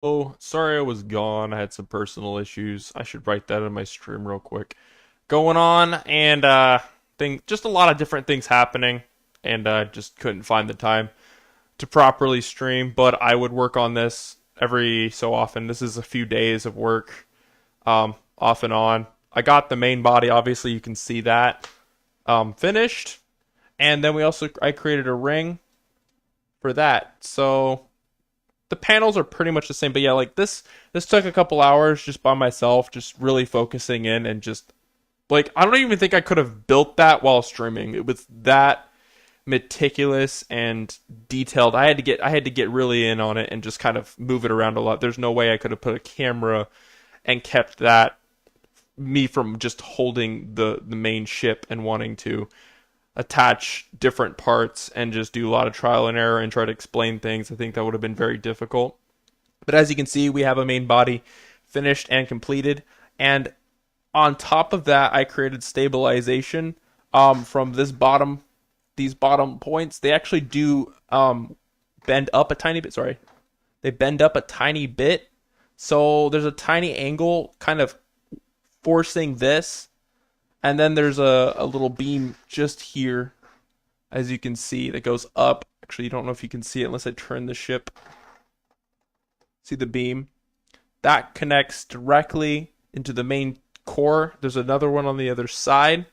Oh, sorry I was gone. I had some personal issues. I should write that in my stream real quick. Going on and just a lot of different things happening and just couldn't find the time to properly stream, but I would work on this every so often. This is a few days of work off and on. I got the main body, obviously you can see that finished, and then I created a ring for that. So the panels are pretty much the same, but yeah, like this took a couple hours just by myself, just really focusing in and just like I don't even think I could have built that while streaming. It was that meticulous and detailed. I had to get really in on it and just kind of move it around a lot. There's no way I could have put a camera and kept that me from just holding the main ship and wanting to attach different parts and just do a lot of trial and error and try to explain things. I think that would have been very difficult. But as you can see, we have a main body finished and completed. And on top of that, I created stabilization from these bottom points. They actually do bend up a tiny bit. Sorry. They bend up a tiny bit. So there's a tiny angle kind of forcing this. And then there's a little beam just here, as you can see, that goes up. Actually, you don't know if you can see it unless I turn the ship. See the beam? That connects directly into the main core. There's another one on the other side.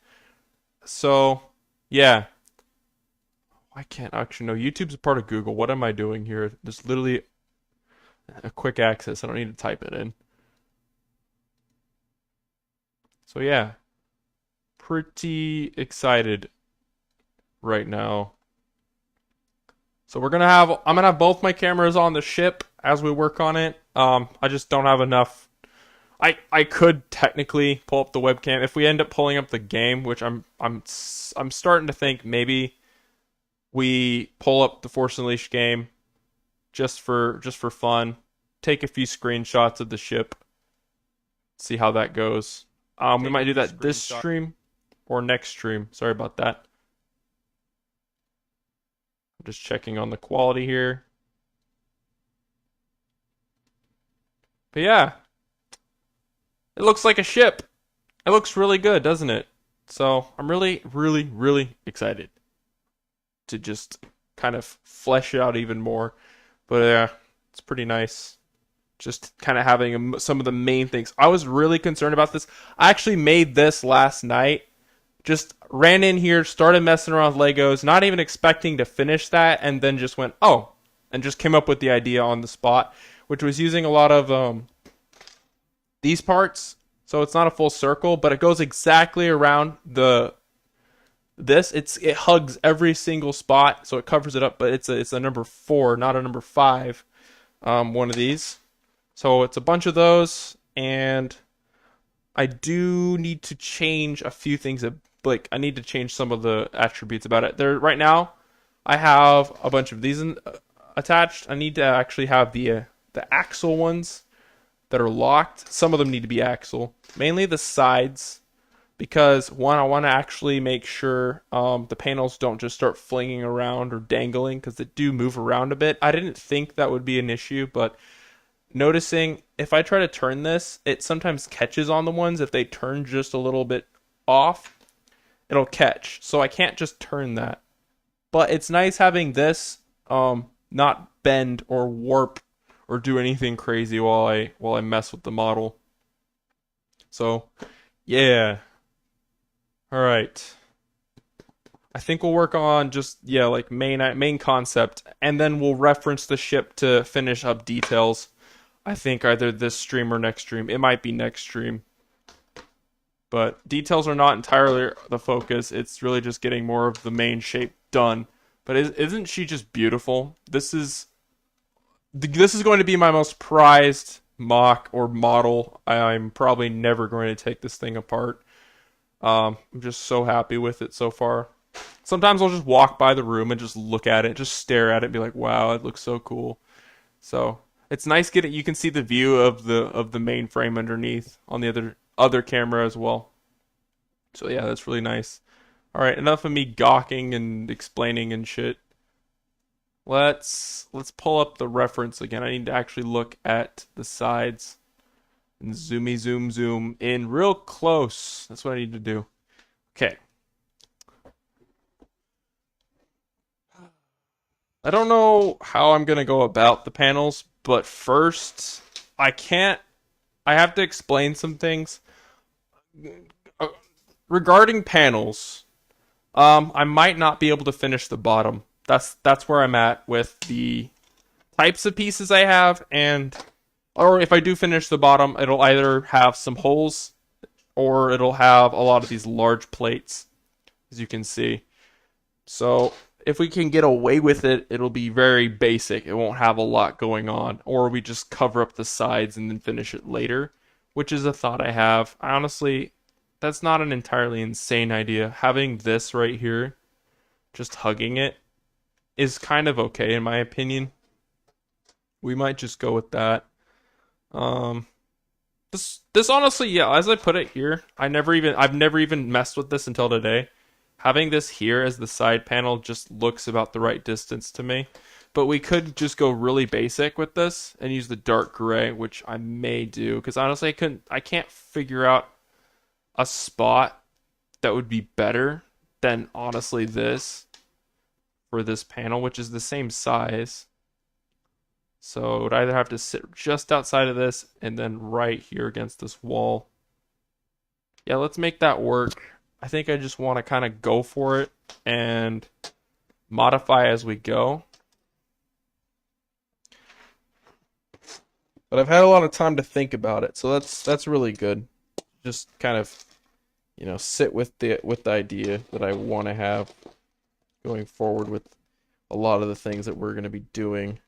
So, yeah. I can't actually know. YouTube's a part of Google. What am I doing here? There's literally a quick access. I don't need to type it in. So, yeah. Pretty excited right now. So I'm gonna have both my cameras on the ship as we work on it. I just don't have enough. I could technically pull up the webcam if we end up pulling up the game, which I'm starting to think maybe we pull up the Force Unleashed game just for fun. Take a few screenshots of the ship, see how that goes. We might do that this stream or next stream. Sorry about that. I'm just checking on the quality here. But yeah, it looks like a ship. It looks really good, doesn't it? So I'm really, really, really excited to just kind of flesh it out even more. But yeah, it's pretty nice. Just kind of having some of the main things. I was really concerned about this. I actually made this last night. Just ran in here, started messing around with Legos, not even expecting to finish that, and then just went, oh, and just came up with the idea on the spot, which was using a lot of these parts. So it's not a full circle, but it goes exactly around it hugs every single spot, so it covers it up. But it's a number 4, not a number 5. One of these. So it's a bunch of those, and I do need to change a few things. Like I need to change some of the attributes about it. There right now, I have a bunch of these attached. I need to actually have the axle ones that are locked. Some of them need to be axle, mainly the sides, because one, I want to actually make sure the panels don't just start flinging around or dangling because they do move around a bit. I didn't think that would be an issue, but noticing if I try to turn this, it sometimes catches on the ones. If they turn just a little bit off, it'll catch. So I can't just turn that. But it's nice having this not bend or warp or do anything crazy while I mess with the model. So, yeah. All right. I think we'll work on just yeah, like main concept, and then we'll reference the ship to finish up details. I think either this stream or next stream. It might be next stream. But details are not entirely the focus. It's really just getting more of the main shape done. But isn't she just beautiful? This is going to be my most prized mock or model. I'm probably never going to take this thing apart. I'm just so happy with it so far. Sometimes I'll just walk by the room and just look at it, just stare at it, and be like, "Wow, it looks so cool." So it's nice getting. You can see the view of the main frame underneath on the other camera as well. So yeah, that's really nice. All right, enough of me gawking and explaining and shit. Let's pull up the reference again. I need to actually look at the sides and zoom in real close. That's what I need to do. Okay. I don't know how I'm gonna go about the panels, but first I have to explain some things. Regarding panels, I might not be able to finish the bottom. That's where I'm at with the types of pieces I have, or if I do finish the bottom, it'll either have some holes or it'll have a lot of these large plates, as you can see. So if we can get away with it, it'll be very basic. It won't have a lot going on, or we just cover up the sides and then finish it later, which is a thought I have. Honestly, that's not an entirely insane idea. Having this right here, just hugging it, is kind of okay in my opinion. We might just go with that. This honestly, yeah, as I put it here, I've never even messed with this until today. Having this here as the side panel just looks about the right distance to me. But we could just go really basic with this and use the dark gray, which I may do, because honestly I can't figure out a spot that would be better than honestly this for this panel, which is the same size. So it would either have to sit just outside of this and then right here against this wall. Yeah, let's make that work. I think I just want to kind of go for it and modify as we go. But I've had a lot of time to think about it, so that's really good. Just kind of, sit with the idea that I want to have going forward with a lot of the things that we're going to be doing.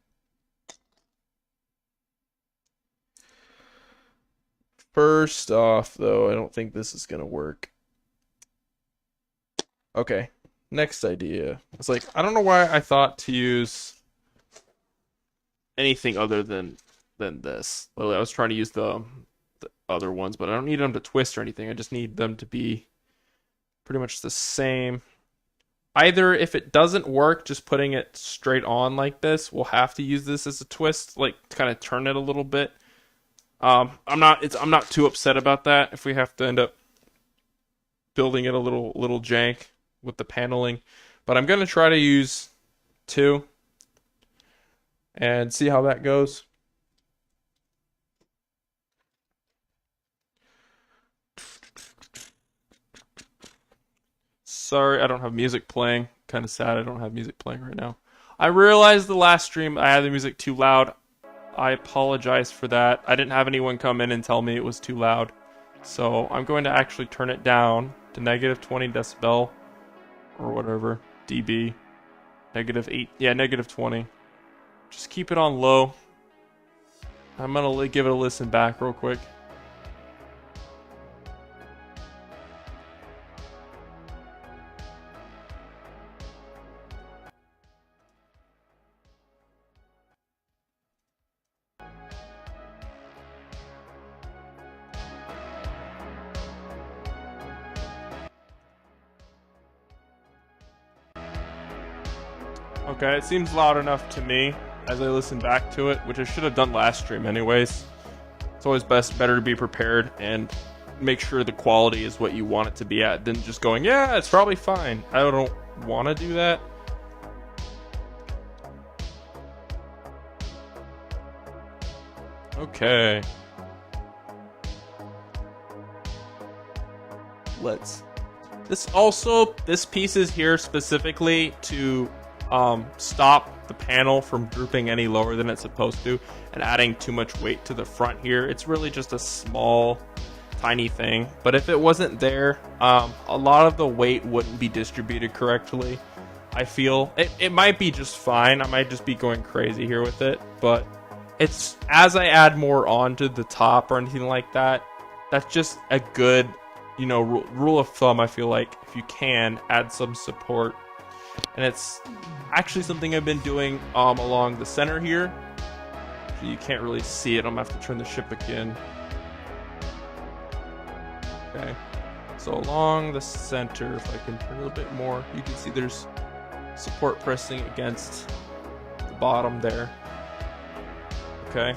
First off, though, I don't think this is going to work. Okay, next idea. It's like, I don't know why I thought to use anything other than this. Well, I was trying to use the other ones, but I don't need them to twist or anything. I just need them to be pretty much the same. Either if it doesn't work, just putting it straight on like this, we'll have to use this as a twist, like kind of turn it a little bit. I'm not too upset about that if we have to end up building it a little jank with the paneling, but I'm gonna try to use 2 and see how that goes. Sorry, I don't have music playing. Kind of sad I don't have music playing right now. I realized the last stream I had the music too loud. I apologize for that. I didn't have anyone come in and tell me it was too loud. So I'm going to actually turn it down to -20 decibel or whatever, dB. -8, yeah, -20. Just keep it on low. I'm gonna give it a listen back real quick. Okay, it seems loud enough to me as I listen back to it, which I should have done last stream anyways. It's always better to be prepared and make sure the quality is what you want it to be at than just going, yeah, it's probably fine. I don't want to do that. Okay. This piece is here specifically to stop the panel from drooping any lower than it's supposed to and adding too much weight to the front here. It's really just a small, tiny thing. But if it wasn't there, a lot of the weight wouldn't be distributed correctly. I feel it might be just fine. I might just be going crazy here with it, but it's as I add more onto the top or anything like that, that's just a good, rule of thumb. I feel like if you can add some support. And it's actually something I've been doing along the center here. You can't really see it. I'm gonna have to turn the ship again. Okay. So along the center, if I can turn a little bit more, you can see there's support pressing against bottom there. Okay.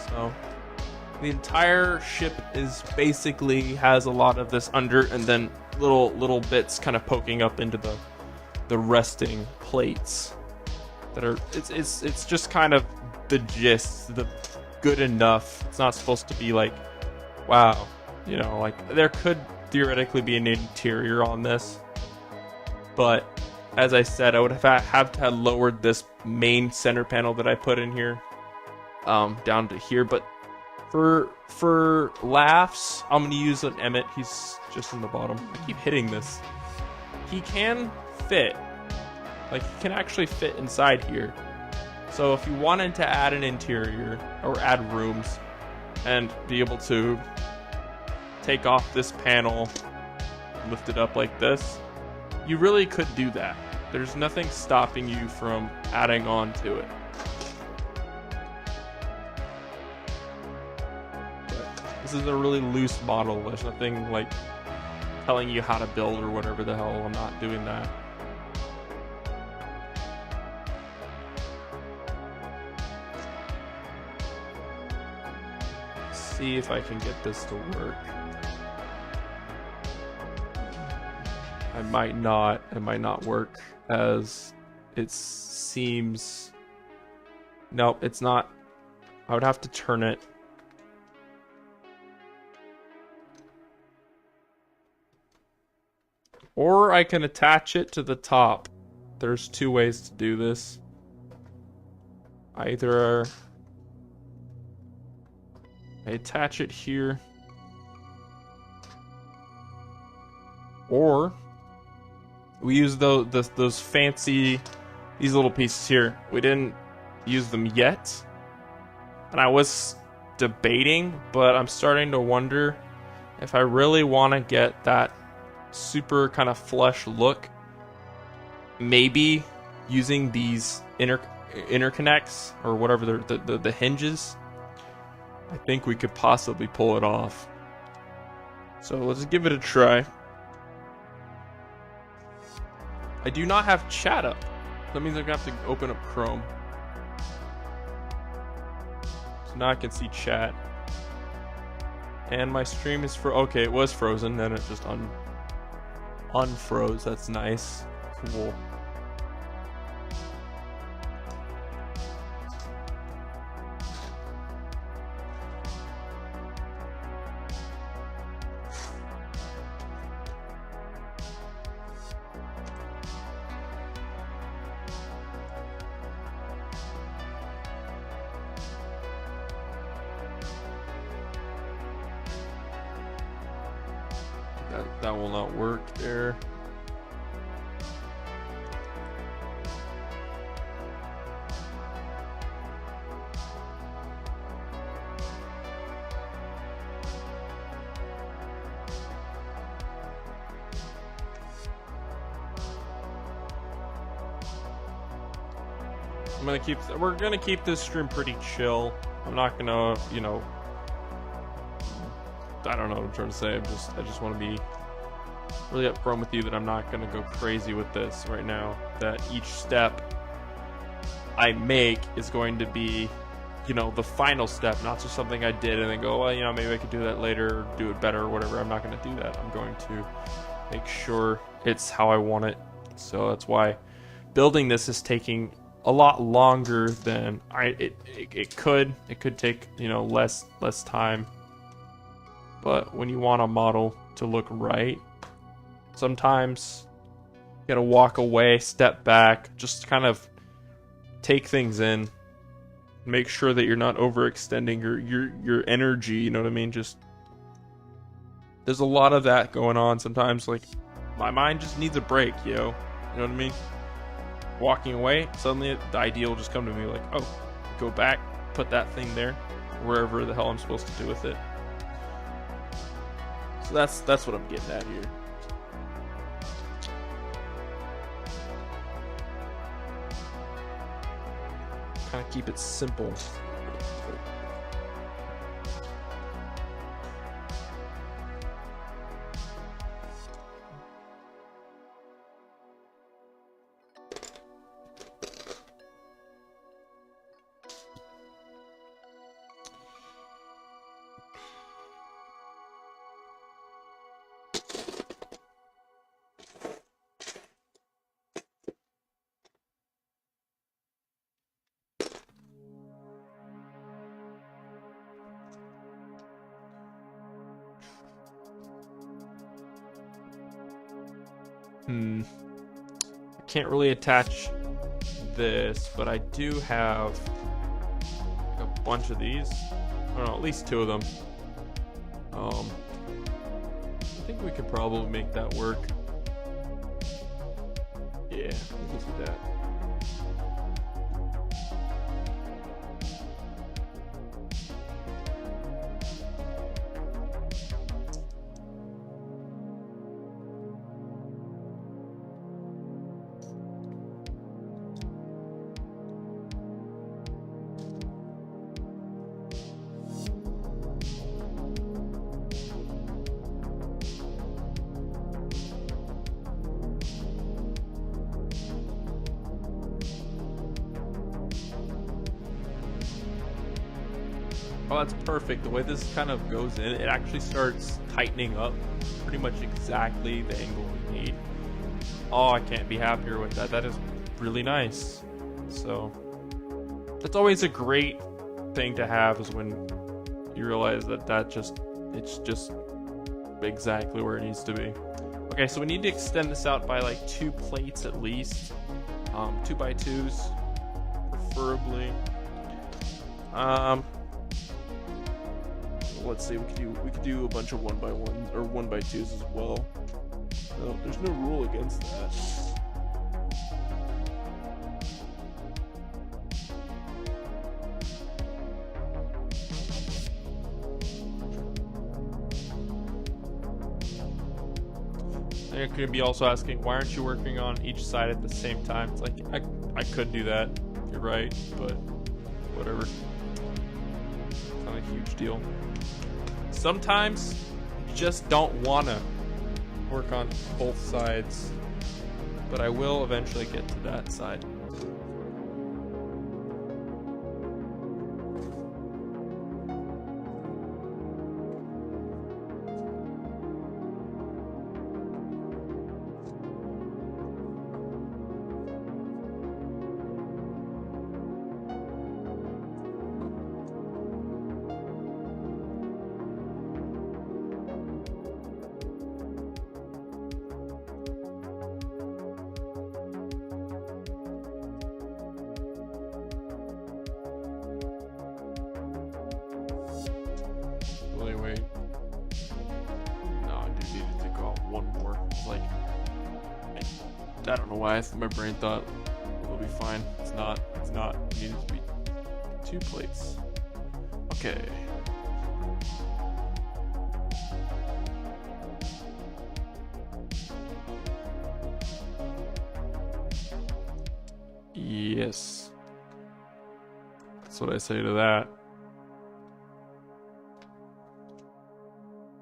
So the entire ship is basically has a lot of this under, and then little bits kind of poking up into the resting plates that are it's just kind of the gist, the good enough. It's not supposed to be like, wow, you know, like there could theoretically be an interior on this, but as I said, I would have to have lowered this main center panel that I put in here down to here. But for laughs, I'm gonna use an Emmett. He's just in the bottom. I keep hitting this. He can fit, like he can actually fit inside here. So if you wanted to add an interior or add rooms and be able to take off this panel, lift it up like this, you really could do that. There's nothing stopping you from adding on to it. But this is a really loose model. There's nothing like telling you how to build or whatever the hell. I'm not doing that. Let's see if I can get this to work. It might not work, as it seems. Nope, it's not. I would have to turn it. Or I can attach it to the top. There's two ways to do this. Either I attach it here, or we use those fancy, these little pieces here. We didn't use them yet, and I was debating, but I'm starting to wonder if I really want to get that super kind of flush look. Maybe using these interconnects or whatever the hinges. I think we could possibly pull it off. So let's give it a try. I do not have chat up. That means I'm gonna have to open up Chrome. So now I can see chat. And my stream is okay, it was frozen, then it just unfroze. That's nice. Cool. That will not work there. We're gonna keep this stream pretty chill. I'm not gonna, you know, I don't know what I'm trying to say. I just want to be really upfront with you that I'm not gonna go crazy with this right now. That each step I make is going to be, you know, the final step, not just something I did and then go, well, you know, maybe I could do that later or do it better or whatever. I'm not gonna do that. I'm going to make sure it's how I want it. So that's why building this is taking a lot longer than it could. It could take, you know, less time. But when you want a model to look right, sometimes you gotta walk away, step back, just kind of take things in, make sure that you're not overextending your energy. You know what I mean? Just there's a lot of that going on sometimes. Like my mind just needs a break, yo. You know what I mean? Walking away, suddenly the idea will just come to me like, oh, go back, put that thing there, wherever the hell I'm supposed to do with it. So that's what I'm getting at here. Kind of keep it simple. I can't really attach this, but I do have a bunch of these. I don't know, at least 2 of them. I think we could probably make that work. Yeah, we can do that. Oh, that's perfect. The way this kind of goes in, it actually starts tightening up pretty much exactly the angle we need. Oh, I can't be happier with that. That is really nice. So, that's always a great thing to have, is when you realize that it's just exactly where it needs to be. Okay, so we need to extend this out by like 2 plates at least. 2x2s, preferably. Let's see, we could do a bunch of 1x1s or 1x2s as well. No, there's no rule against that. I could be also asking, why aren't you working on each side at the same time? It's like, I could do that, you're right, but whatever. It's not a huge deal. Sometimes you just don't want to work on both sides, but I will eventually get to that side. I don't know why. My brain thought it'll be fine. It's not. It's not. It needs to be 2 plates. Okay. Yes. That's what I say to that.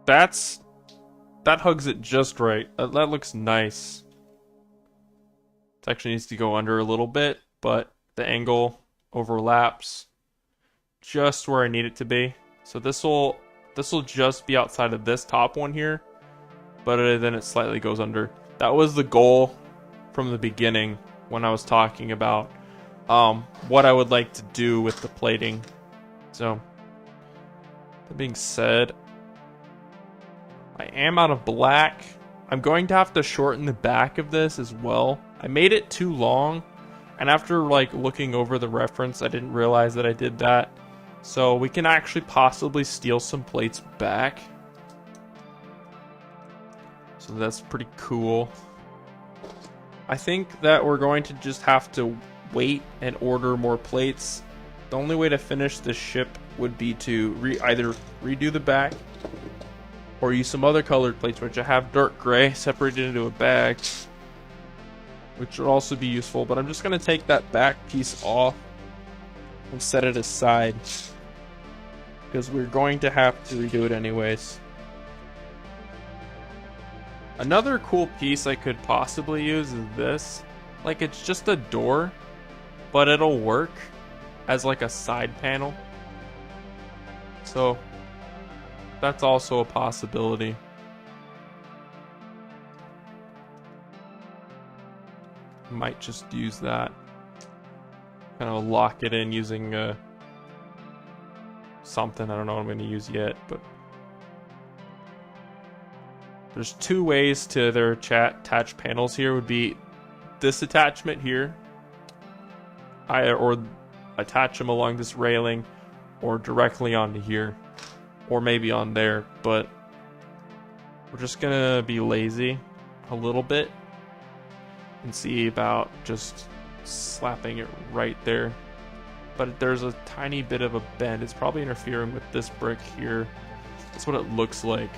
That hugs it just right. That looks nice. It actually needs to go under a little bit, but the angle overlaps just where I need it to be. So this will just be outside of this top one here, but then it slightly goes under. That was the goal from the beginning when I was talking about what I would like to do with the plating. So that being said, I am out of black. I'm going to have to shorten the back of this as well. I made it too long, and after like looking over the reference, I didn't realize that I did that. So we can actually possibly steal some plates back. So that's pretty cool. I think that we're going to just have to wait and order more plates. The only way to finish this ship would be to either redo the back or use some other colored plates, which I have dark gray separated into a bag, which would also be useful. But I'm just going to take that back piece off and set it aside, because we're going to have to redo it anyways. Another cool piece I could possibly use is this. Like, it's just a door, but it'll work as like a side panel. So that's also a possibility. Might just use that. Kind of lock it in using something. I don't know what I'm going to use yet, but There's two ways to their attached panels here. Would be this attachment here, or attach them along this railing, or directly onto here, or maybe on there. But we're just gonna be lazy a little bit and see about just slapping it right there. But there's a tiny bit of a bend. It's probably interfering with this brick here. That's what it looks like.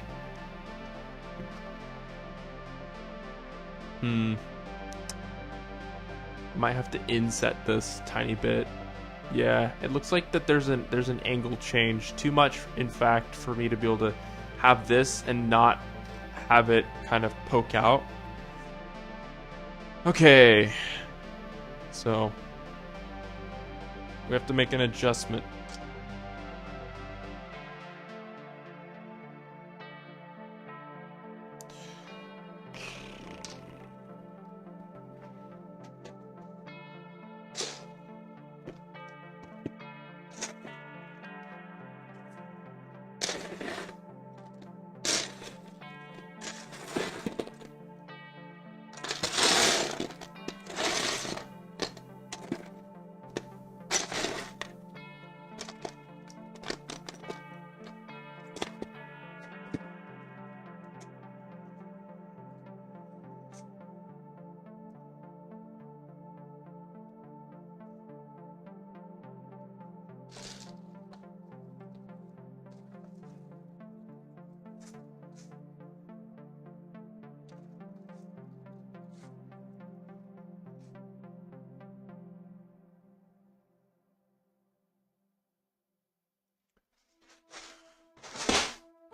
Might have to inset this tiny bit. Yeah, it looks like that there's an angle change. Too much, in fact, for me to be able to have this and not have it kind of poke out. Okay. So we have to make an adjustment.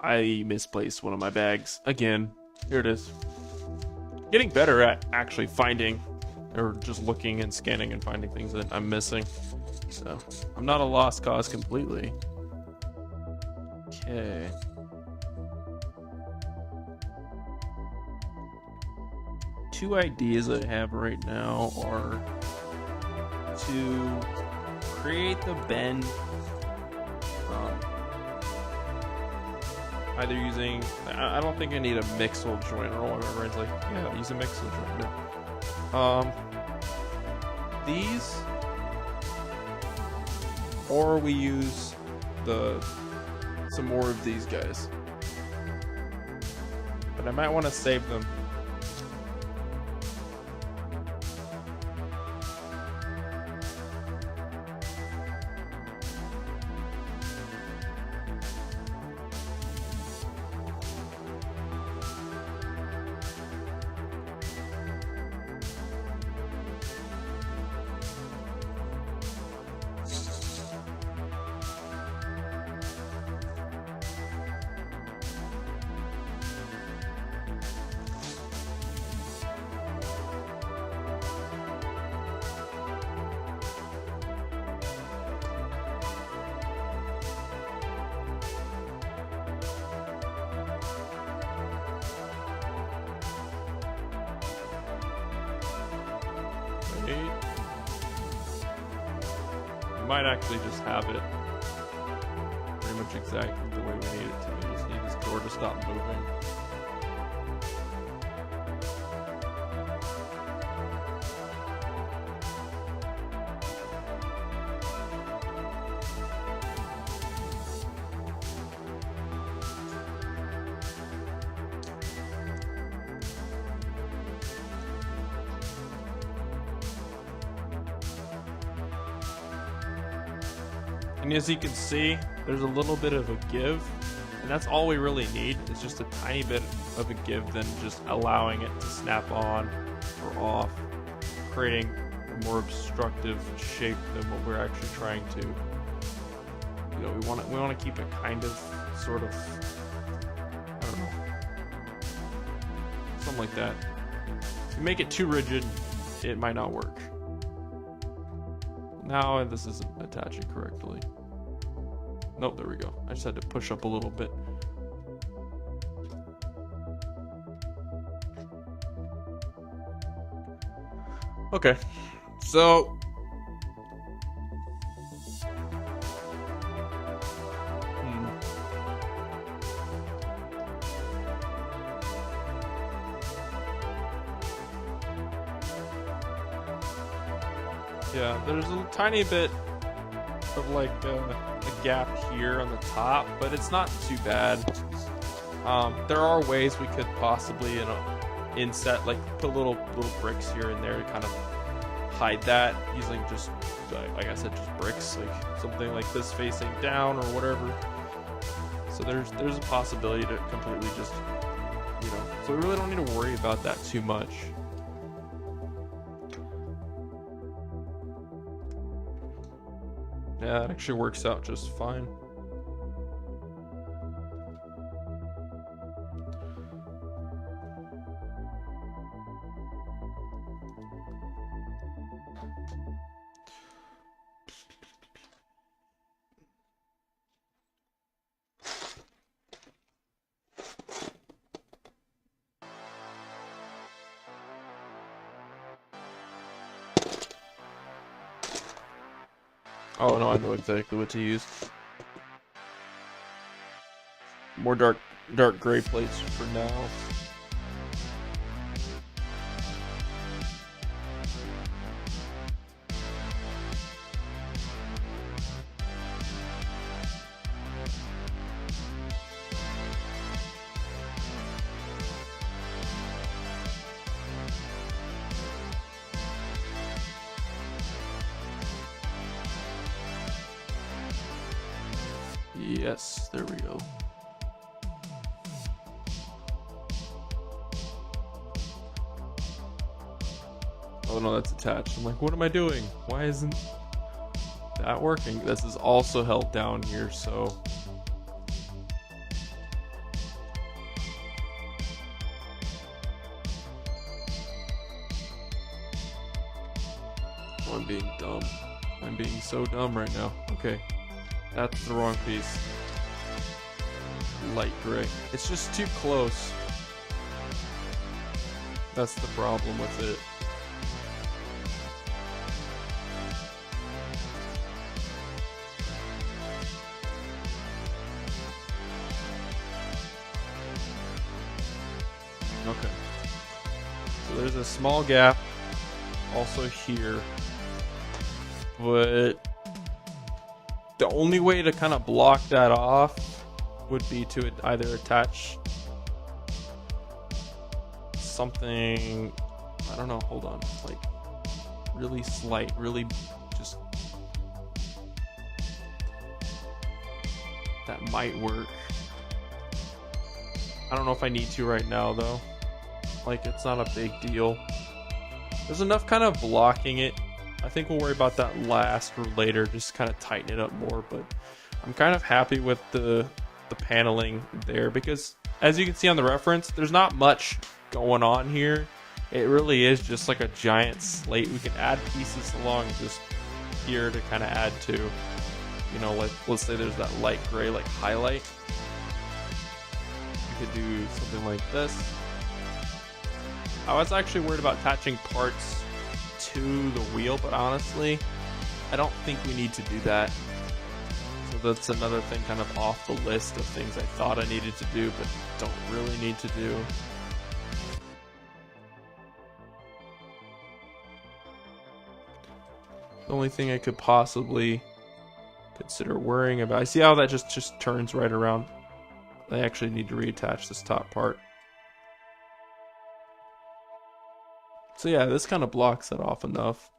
I misplaced one of my bags again. Here it is. Getting better at actually finding, or just looking and scanning and finding things that I'm missing. So I'm not a lost cause completely. Okay. Two ideas I have right now are to create the bend either using, I don't think I need a mixel joint or whatever. It's like, yeah, use a mixel joint. No. These, or we use some more of these guys. But I might want to save them. Might actually just have it pretty much exactly the way we need it to. We just need this door to stop moving. And as you can see, there's a little bit of a give, and that's all we really need. It's just a tiny bit of a give, then just allowing it to snap on or off, creating a more obstructive shape than what we're actually trying to. You know, we want to keep it kind of, sort of, I don't know, something like that. If you make it too rigid, it might not work. Now this isn't attaching correctly. Nope, there we go. I just had to push up a little bit. Okay, so Yeah, there's a tiny bit of like a gap here on the top, but it's not too bad. There are ways we could possibly, you know, inset, like put little bricks here and there to kind of hide that, using just, like I said, just bricks, like something like this facing down or whatever. So there's a possibility to completely just, you know, so we really don't need to worry about that too much. Yeah, it actually works out just fine. Oh no, I know exactly what to use. More dark gray plates for now. Yes, there we go. Oh no, that's attached. I'm like, what am I doing? Why isn't that working? This is also held down here, so. Oh, I'm being dumb. I'm being so dumb right now. Okay. That's the wrong piece. Light gray. It's just too close. That's the problem with it. Okay. So there's a small gap also here. But the only way to kind of block that off would be to either attach something, I don't know, hold on, like really slight, really just, that might work. I don't know if I need to right now though. Like, it's not a big deal. There's enough kind of blocking it. I think we'll worry about that last or later, just kind of tighten it up more, but I'm kind of happy with the paneling there, because as you can see on the reference, there's not much going on here. It really is just like a giant slate. We can add pieces along just here to kind of add to, you know, like let's say there's that light gray like highlight. You could do something like this. I was actually worried about attaching parts to the wheel, but honestly, I don't think we need to do that. So that's another thing kind of off the list of things I thought I needed to do, but don't really need to do. The only thing I could possibly consider worrying about, I see how that just turns right around. I actually need to reattach this top part. So yeah, this kind of blocks that off enough.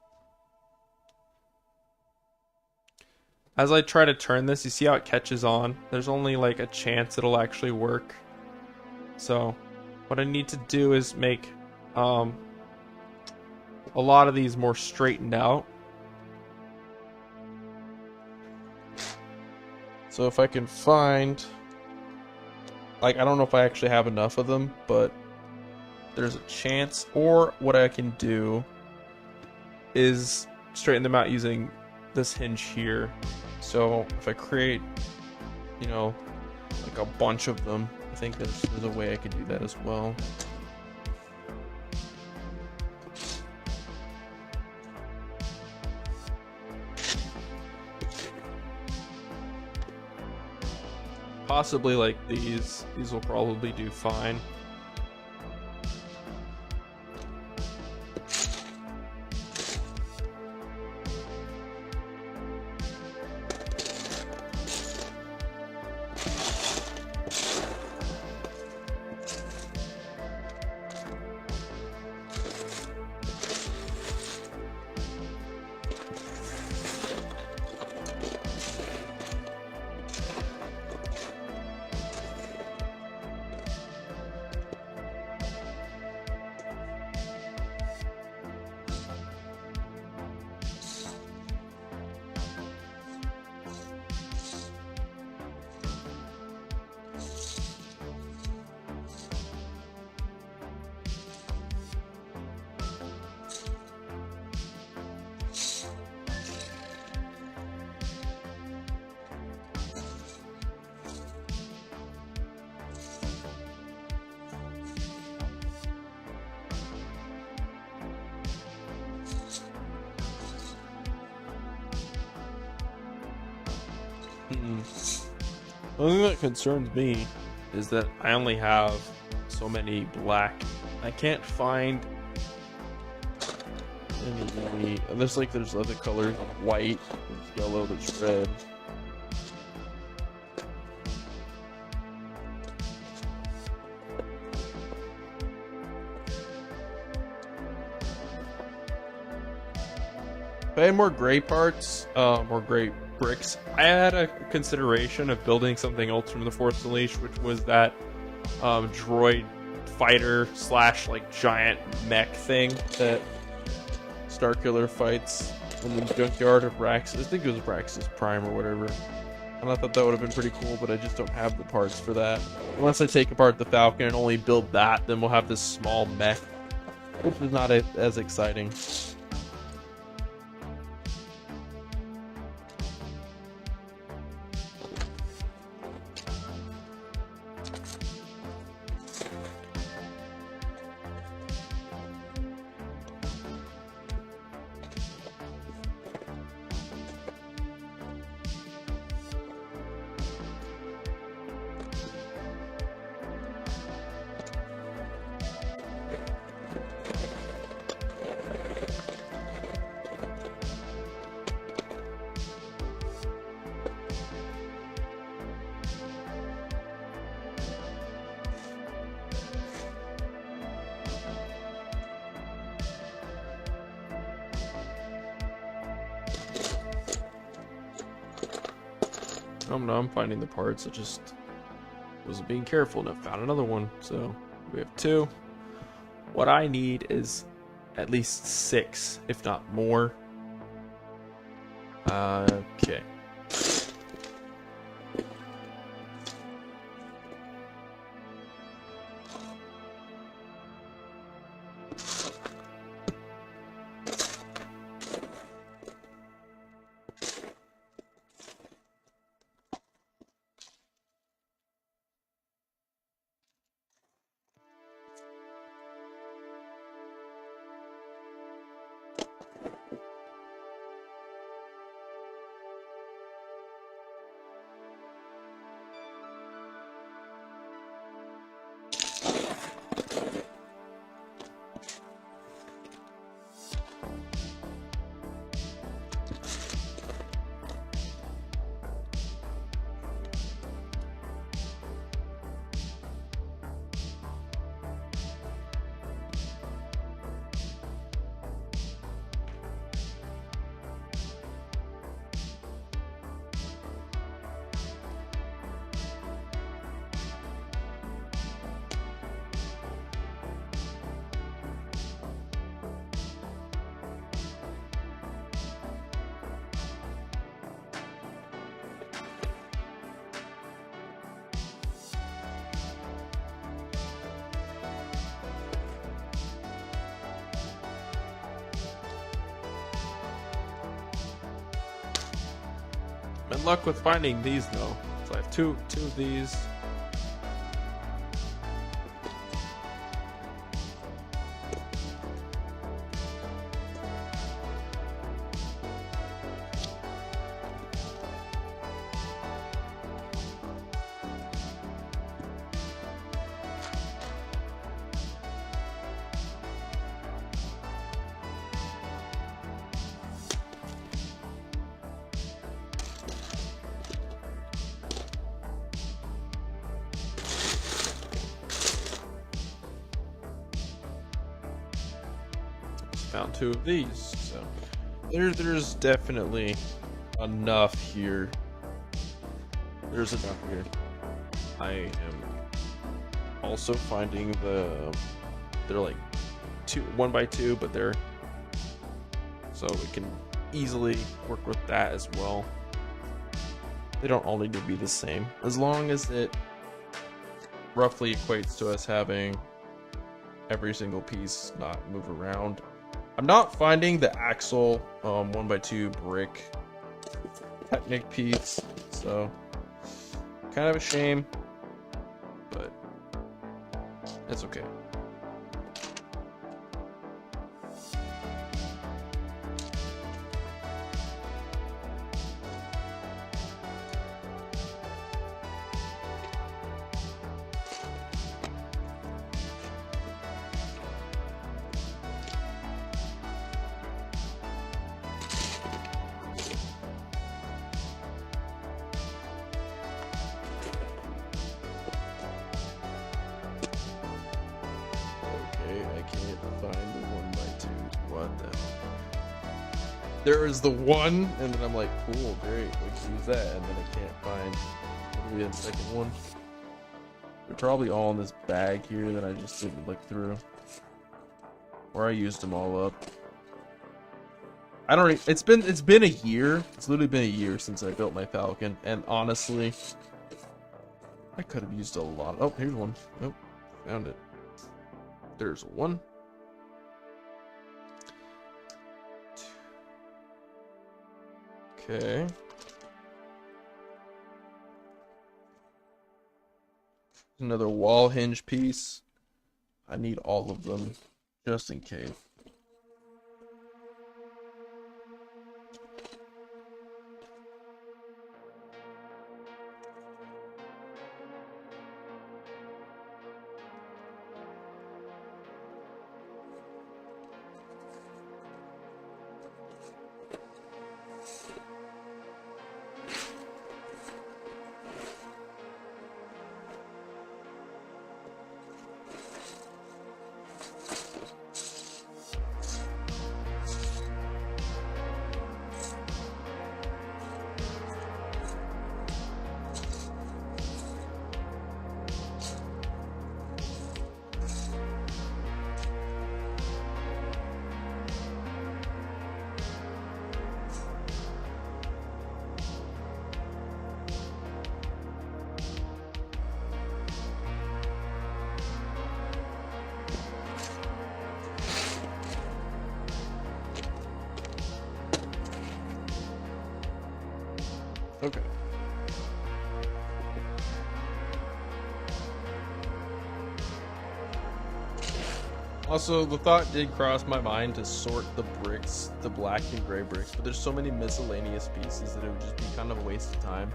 As I try to turn this, you see how it catches on? There's only like a chance it'll actually work. So what I need to do is make a lot of these more straightened out. So if I can find, like, I don't know if I actually have enough of them, but there's a chance. Or what I can do is straighten them out using this hinge here. So if I create, you know, like a bunch of them, I think there's a way I could do that as well. Possibly like these will probably do fine. The only thing that concerns me is that I only have so many black. I can't find any. There's other colors: white, there's yellow, there's red. If I had more gray parts, more gray bricks, I had a consideration of building something else from the Force Unleashed, which was that droid fighter slash like giant mech thing that Starkiller fights in the junkyard of Braxis. I think it was Braxis Prime or whatever. And I thought that would have been pretty cool, but I just don't have the parts for that. Unless I take apart the Falcon and only build that, then we'll have this small mech, which is not as exciting. I'm finding the parts. I just wasn't being careful and I found another one. So we have 2. What I need is at least 6, if not more. Okay. I'm in luck with finding these though. So I have two of these. Found 2 of these. So there's definitely enough here. There's enough here. I am also finding they're like 1 by 2, but they're so we can easily work with that as well. They don't all need to be the same, as long as it roughly equates to us having every single piece not move around. I'm not finding the axle 1 by 2 brick Technic piece, so kind of a shame, but it's okay. There is the one, and then I'm like, cool, great, we can use that, and then I can't find the second one. They're probably all in this bag here that I just didn't look through, or I used them all up. I don't. It's been a year. It's literally been a year since I built my Falcon, and honestly, I could have used a lot. Oh, here's one. Nope, found it. There's one. Okay. Another wall hinge piece. I need all of them, just in case. Okay. Also, the thought did cross my mind to sort the bricks, the black and gray bricks, but there's so many miscellaneous pieces that it would just be kind of a waste of time,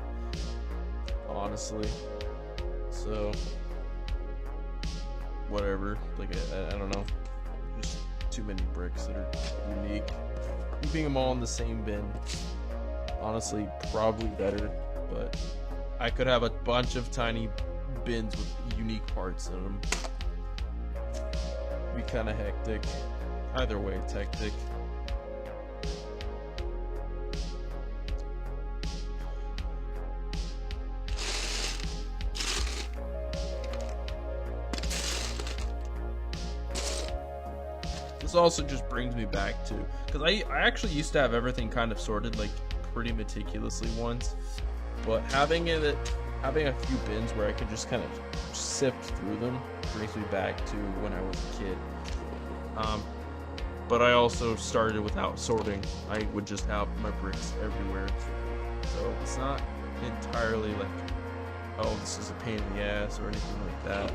honestly. So, whatever. Like, I don't know. Just too many bricks that are unique. Keeping them all in the same bin, honestly, probably better, but I could have a bunch of tiny bins with unique parts in them. Be kind of hectic. Either way, it's hectic. This also just brings me back to, because I actually used to have everything kind of sorted like pretty meticulously once, but having a few bins where I can just kind of sift through them brings me back to when I was a kid. But I also started without sorting. I would just have my bricks everywhere, so it's not entirely like, oh, this is a pain in the ass or anything like that.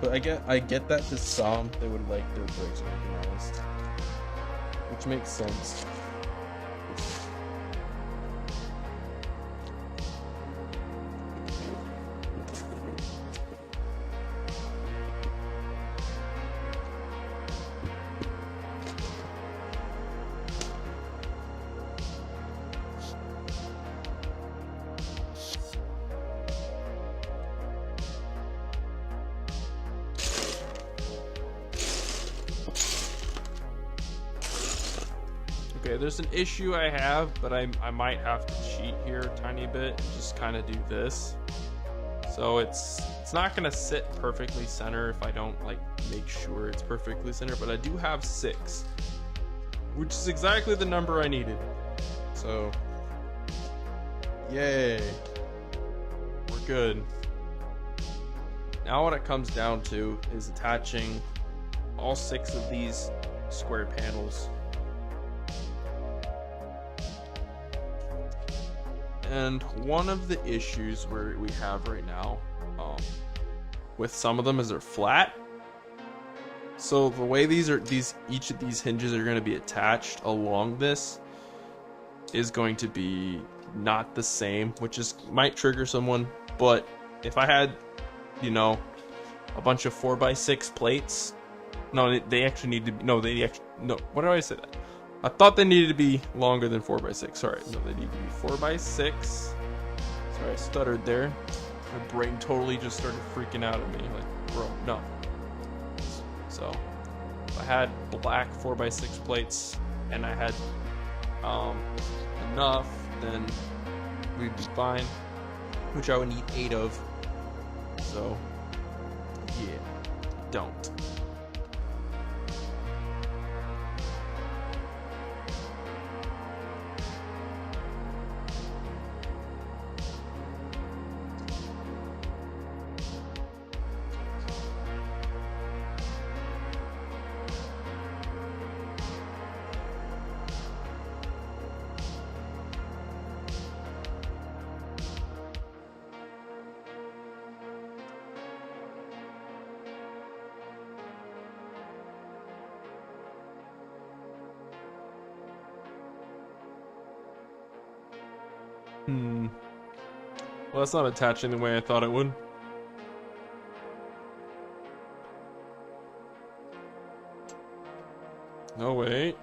But I get that to some, they would like their bricks organized, which makes sense. Okay, there's an issue I have, but I might have to cheat here a tiny bit and just kind of do this. So it's not gonna sit perfectly center if I don't like make sure it's perfectly center, but I do have 6, which is exactly the number I needed. So yay, we're good. Now what it comes down to is attaching all 6 of these square panels. And one of the issues where we have right now with some of them is they're flat. So the way each of these hinges are going to be attached along this is going to be not the same, which might trigger someone. But if I had, you know, a bunch of 4x6 plates, no, they actually need to be, no, what did I say that? I thought they needed to be longer than 4x6. Sorry, no, they need to be 4x6. Sorry, I stuttered there. My brain totally just started freaking out at me. Like, bro, no. So, if I had black 4x6 plates and I had enough, then we'd be fine. Which I would need 8 of. So, yeah, don't. Well, that's not attaching the way I thought it would. No, wait.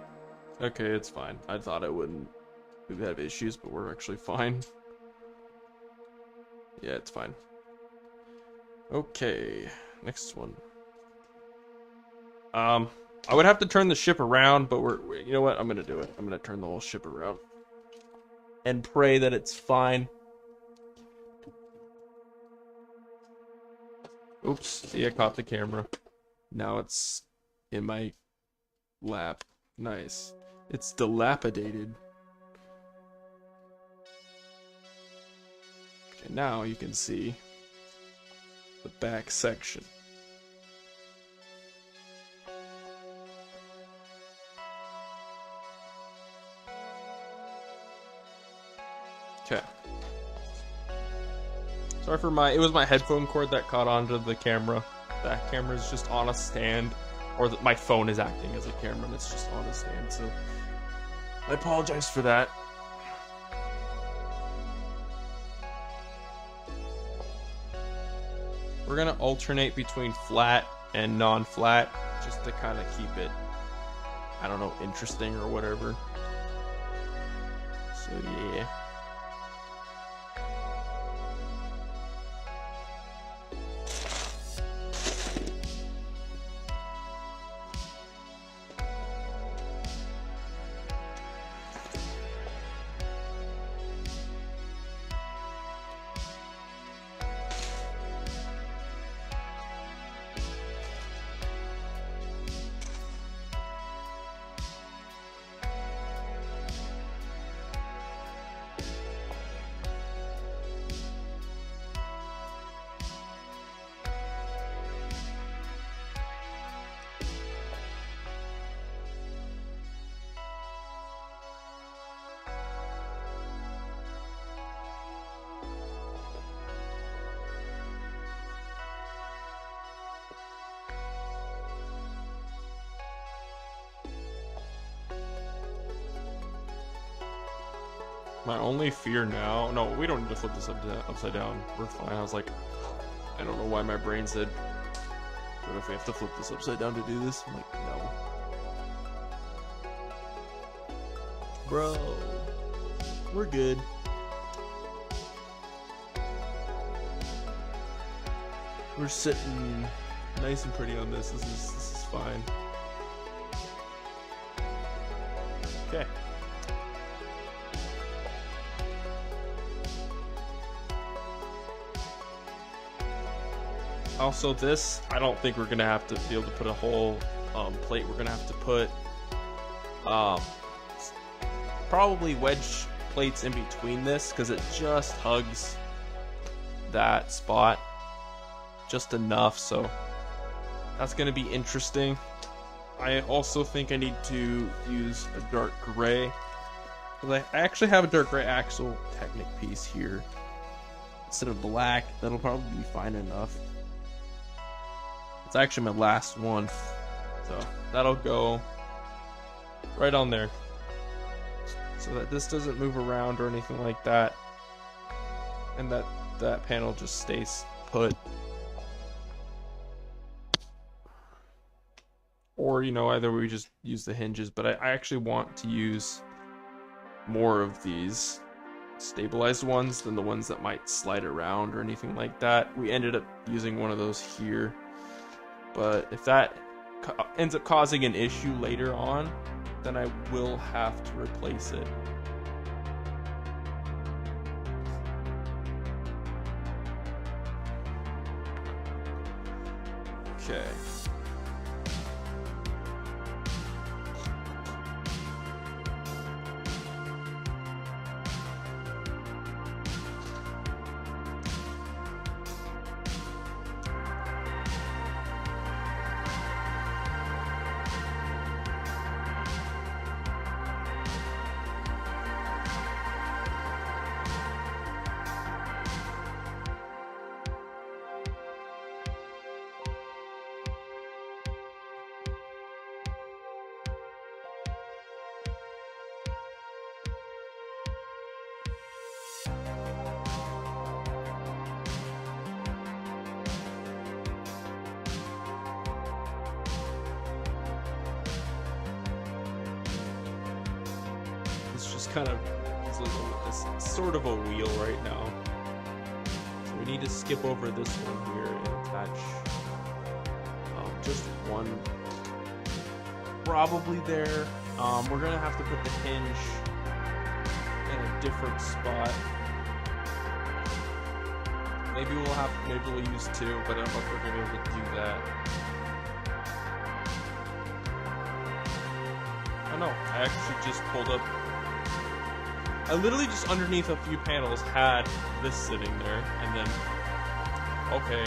Okay, it's fine. I thought it wouldn't. We'd have issues, but we're actually fine. Yeah, it's fine. Okay, next one. I would have to turn the ship around, but you know what? I'm gonna do it. I'm gonna turn the whole ship around. And pray that it's fine. Oops, see, I caught the camera. Now it's in my lap. Nice. It's dilapidated. Okay, now you can see the back section. Okay. Sorry for it was my headphone cord that caught onto the camera. That camera is just on a stand, or my phone is acting as a camera and it's just on a stand, so I apologize for that. We're gonna alternate between flat and non-flat, just to kind of keep it, I don't know, interesting or whatever. So yeah. My only fear now... No, we don't need to flip this upside down. We're fine. I was like, I don't know why my brain said, what if we have to flip this upside down to do this? I'm like, no. Bro. We're good. We're sitting nice and pretty on this. This is fine. Okay. Also, this, I don't think we're gonna have to be able to put a whole plate. We're gonna have to put probably wedge plates in between this, because it just hugs that spot just enough. So that's gonna be interesting. I also think I need to use a dark gray, because I actually have a dark gray axle Technic piece here instead of black. That'll probably be fine enough. It's actually my last one, so that'll go right on there, so that this doesn't move around or anything like that, and that panel just stays put. Or, you know, either we just use the hinges, but I actually want to use more of these stabilized ones than the ones that might slide around or anything like that. We ended up using one of those here, but if that ends up causing an issue later on, then I will have to replace it. Okay. It's just kind of it's sort of a wheel right now. So we need to skip over this one here and attach just one probably there. We're gonna have to put the hinge in a different spot. Maybe we'll use two, but I don't know if we're gonna be able to do that. Oh no, I actually just pulled up. I literally just underneath a few panels had this sitting there, and then, okay.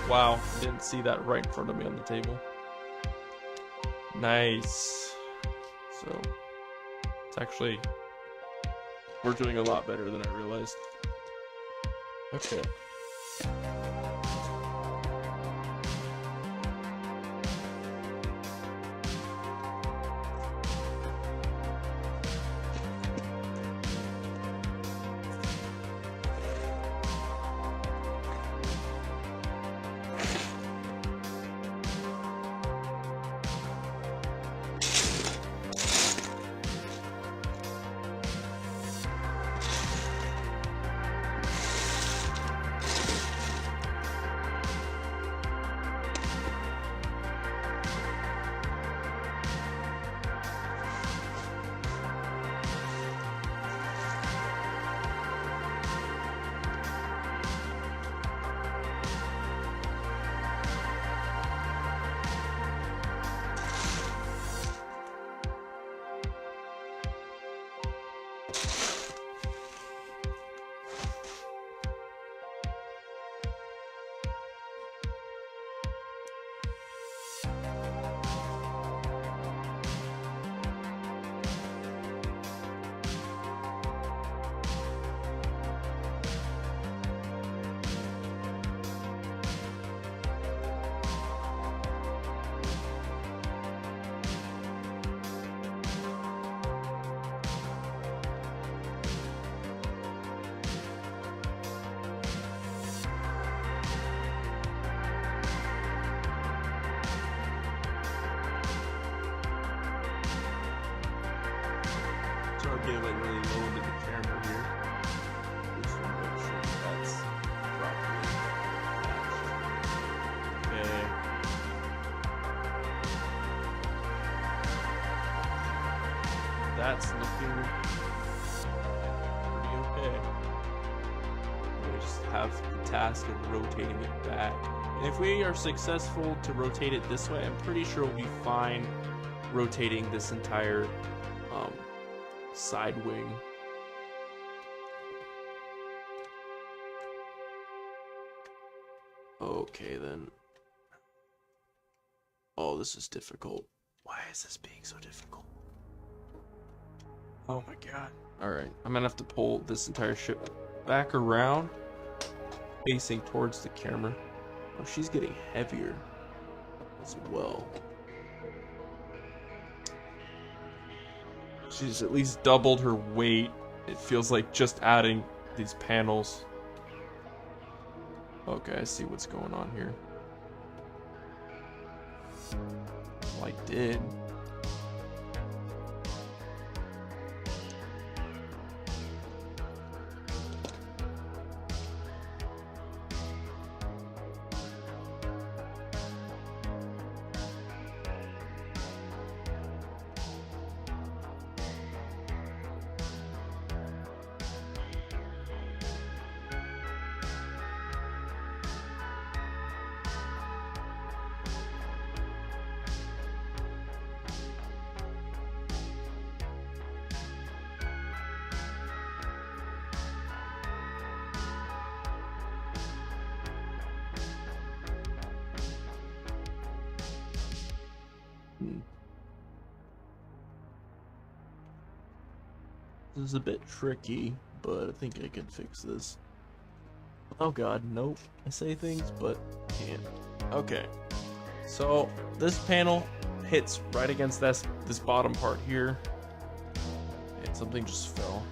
Wow, didn't see that right in front of me on the table. Nice. So, it's actually, we're doing a lot better than I realized. Okay. Getting like really low into the camera here. Just want to make sure that's properly matched. Okay. That's looking pretty okay. Let me just have the task of rotating it back. And if we are successful to rotate it this way, I'm pretty sure we'll be fine rotating this entire side wing. Okay then. Oh, this is difficult. Why is this being so difficult? Oh my god. Alright, I'm gonna have to pull this entire ship back around, facing towards the camera. Oh, she's getting heavier as well. She's at least doubled her weight. It feels like just adding these panels. Okay, I see what's going on here. Well, I did. This is a bit tricky, but I think I can fix this. Oh god, nope. I say things, but can't. Okay. So, this panel hits right against this bottom part here. And something just fell.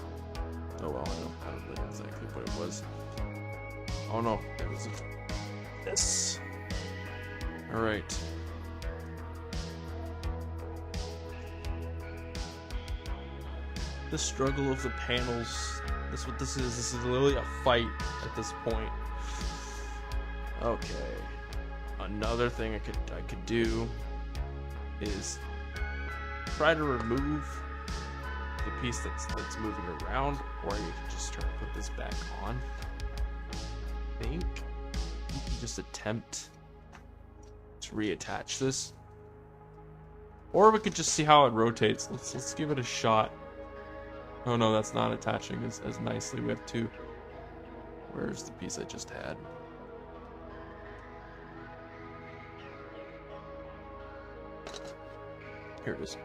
Oh well, I don't know exactly what it was. Oh no, it was this. Alright. The struggle of the panels. This what this is. This is literally a fight at this point. Okay. Another thing I could do is try to remove the piece that's moving around, or you can just try to put this back on. I think you can just attempt to reattach this, or we could just see how it rotates. Let's give it a shot. Oh no, that's not attaching as nicely. We have to. Where's the piece I just had? Here it is.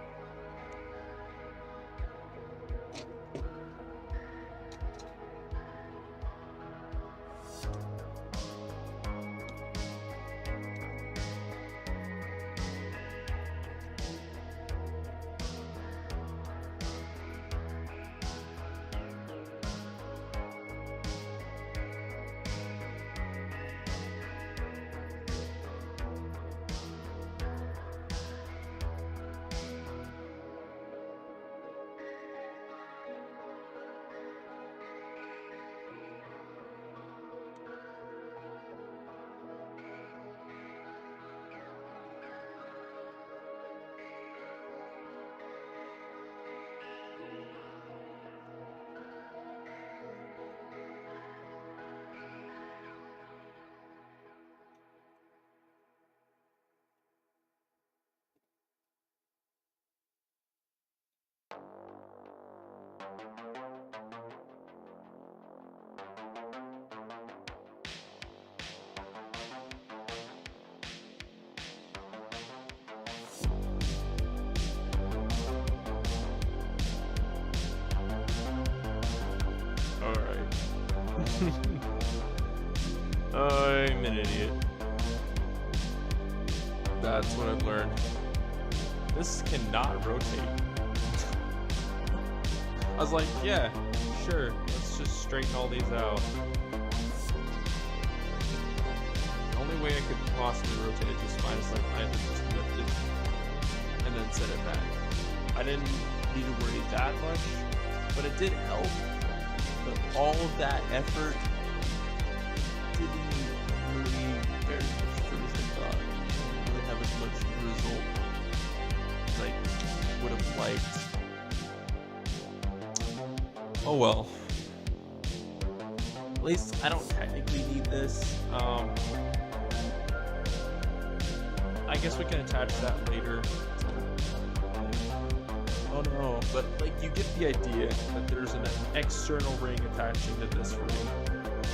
I'm an idiot. That's what I've learned. This cannot rotate. I was like, yeah, sure, let's just straighten all these out. The only way I could possibly rotate it just fine is like I have to just lift it and then set it back. I didn't need to worry that much, but it did help. But all of that effort didn't really bear as much fruit as I thought. It didn't really have as much result as I would have liked. Oh well. least I don't technically need this. I guess we can attach that later. Oh no, but like you get the idea that there's an external ring attaching to this ring,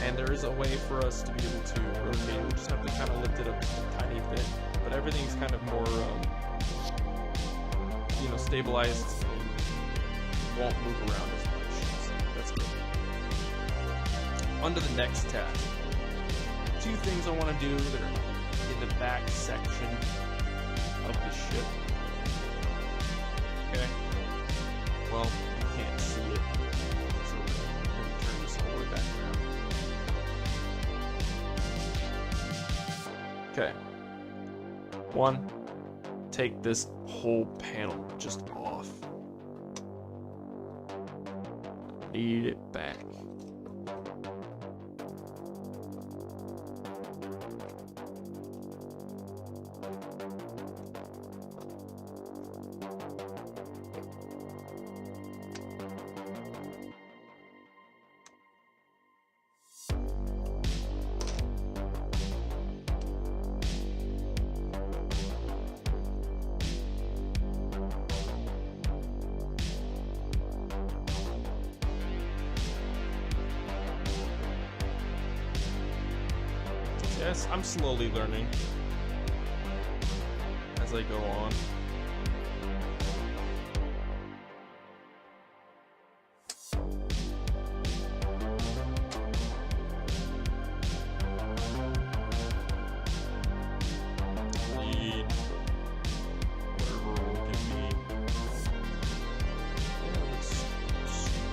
and there is a way for us to be able to rotate. We just have to kind of lift it up just a tiny bit, but everything's kind of more, stabilized and won't move around as much. So that's good. On to the next task. 2 things I want to do that are in the back section of the ship. Okay. Well, you can't see it, so let me turn this all the way back around. Okay. 1, take this whole panel just off. Need it back. Yes, I'm slowly learning as I go on. Need whatever will give me.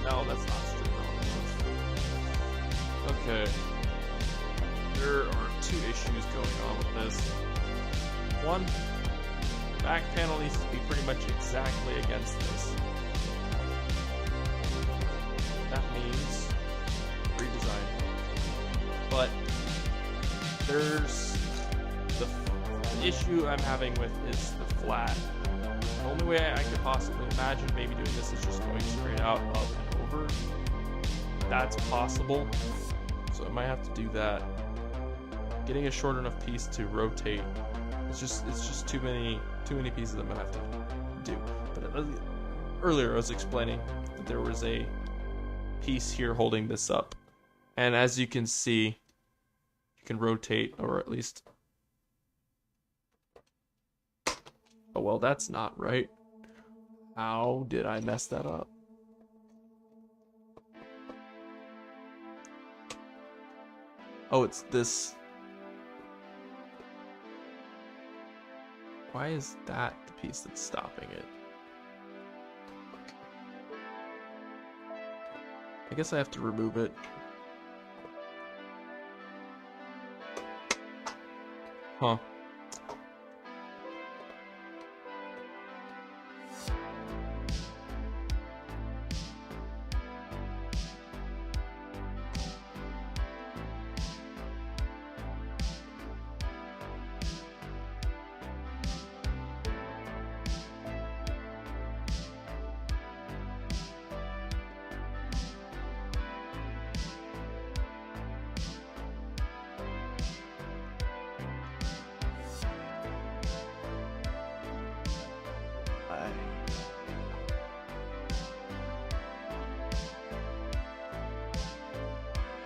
No, that's not straight on. Okay. There are 2 issues going on with this. 1, back panel needs to be pretty much exactly against this. That means redesign. But there's the issue I'm having with is the flat. The only way I could possibly imagine maybe doing this is just going straight out, up and over. That's possible, so I might have to do that. Getting a short enough piece to rotate, it's just too many pieces I'm gonna have to do. But earlier I was explaining that there was a piece here holding this up, and as you can see, you can rotate, or at least, oh well, that's not right. How did I mess that up? Oh, it's this. Why is that the piece that's stopping it? I guess I have to remove it. Huh.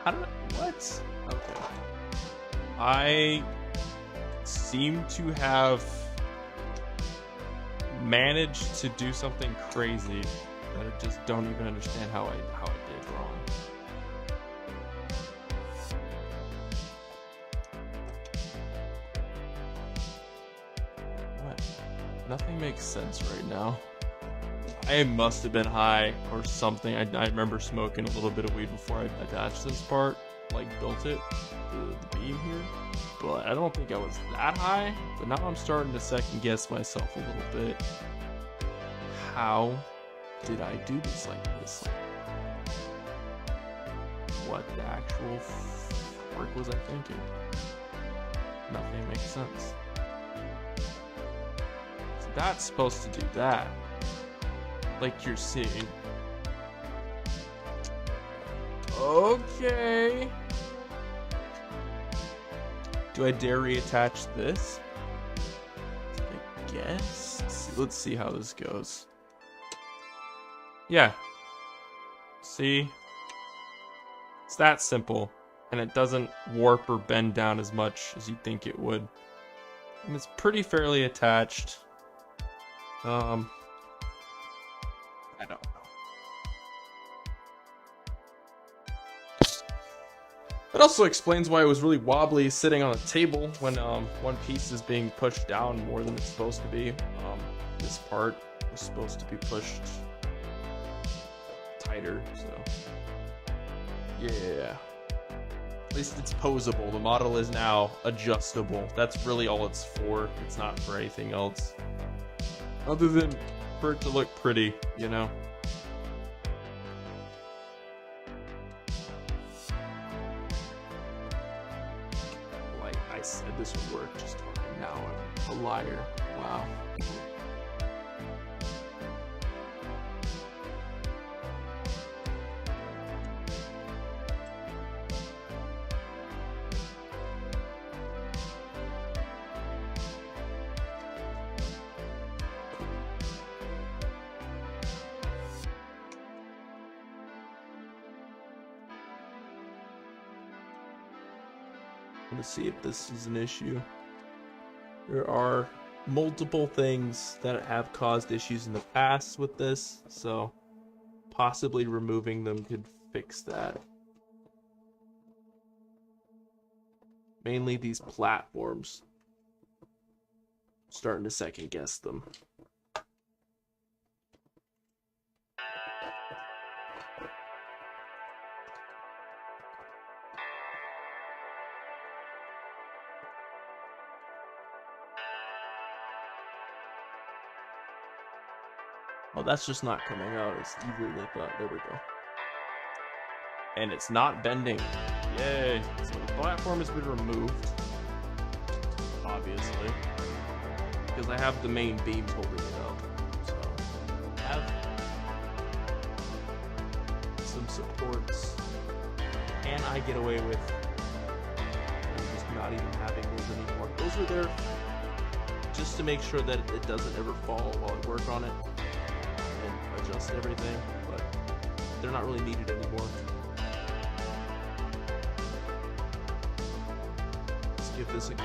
How did I, what? Okay. I seem to have managed to do something crazy that I just don't even understand how I did wrong. What? Nothing makes sense right now. I must have been high or something. I remember smoking a little bit of weed before I attached this part, like built it, the beam here. But I don't think I was that high. But now I'm starting to second guess myself a little bit. How did I do this like this? What the actual frick was I thinking? Nothing makes sense. So that's supposed to do that. Like you're seeing. Okay. Do I dare reattach this? I guess. Let's see how this goes. Yeah. See? It's that simple. And it doesn't warp or bend down as much as you'd think it would. And it's pretty fairly attached. I don't know. It also explains why it was really wobbly sitting on a table when one piece is being pushed down more than it's supposed to be. This part was supposed to be pushed tighter, so yeah. At least it's posable. The model is now adjustable. That's really all it's for. It's not for anything else. Other than for it to look pretty, you know? Like I said this would work, just talking now I'm a liar. Wow. To see if this is an issue. There are multiple things that have caused issues in the past with this, so possibly removing them could fix that. Mainly these platforms. Starting to second guess them. Oh, that's just not coming out as easily as I thought. There we go. And it's not bending. Yay! So the platform has been removed. Obviously. Because I have the main beams holding it up. So, I have some supports. Can I get away with just not even having those anymore? Those are there just to make sure that it doesn't ever fall while I work on it. Adjust everything, but they're not really needed anymore. Let's give this a go.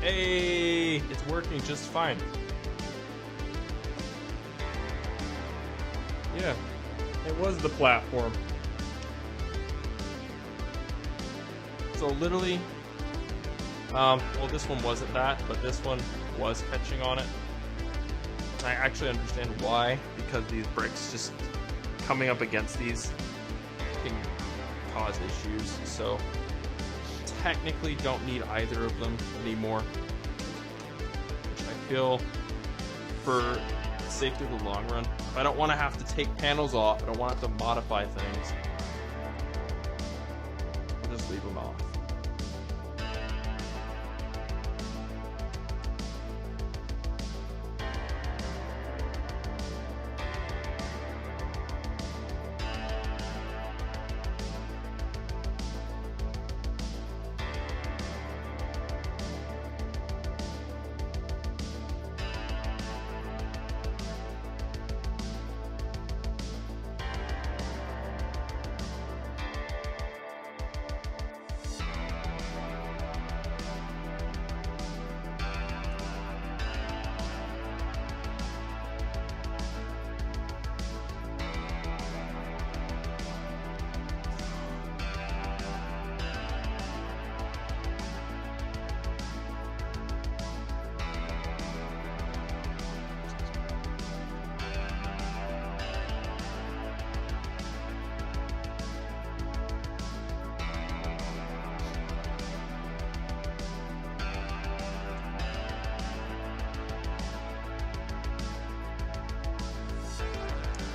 Hey, it's working just fine. Yeah, it was the platform. So literally, well, this one wasn't that, but this one was catching on it. I actually understand why, because these bricks just coming up against these can cause issues. So technically don't need either of them anymore. Which I feel for safety of the long run. I don't want to have to take panels off. I don't want to have to modify things. I'll just leave them off.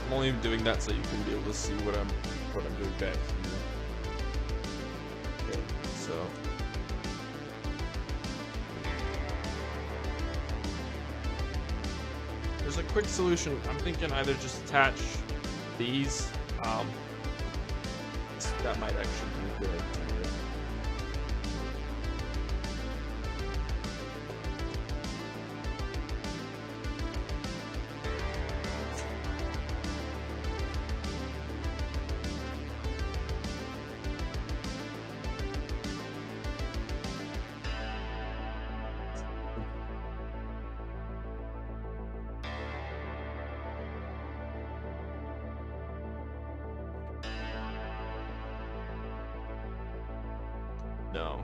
I'm only doing that so you can be able to see what I'm doing back here. Okay, so there's a quick solution. I'm thinking either just attach these. That might actually be good. No.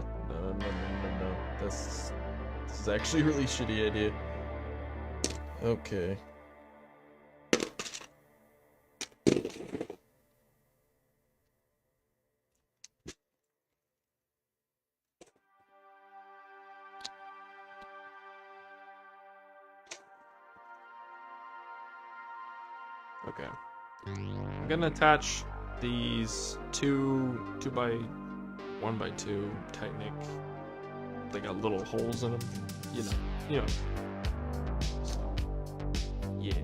This is actually a really shitty idea. Okay. Okay. I'm gonna attach these two by 1 by 2 Technic. They got little holes in them. You know. So, yeah.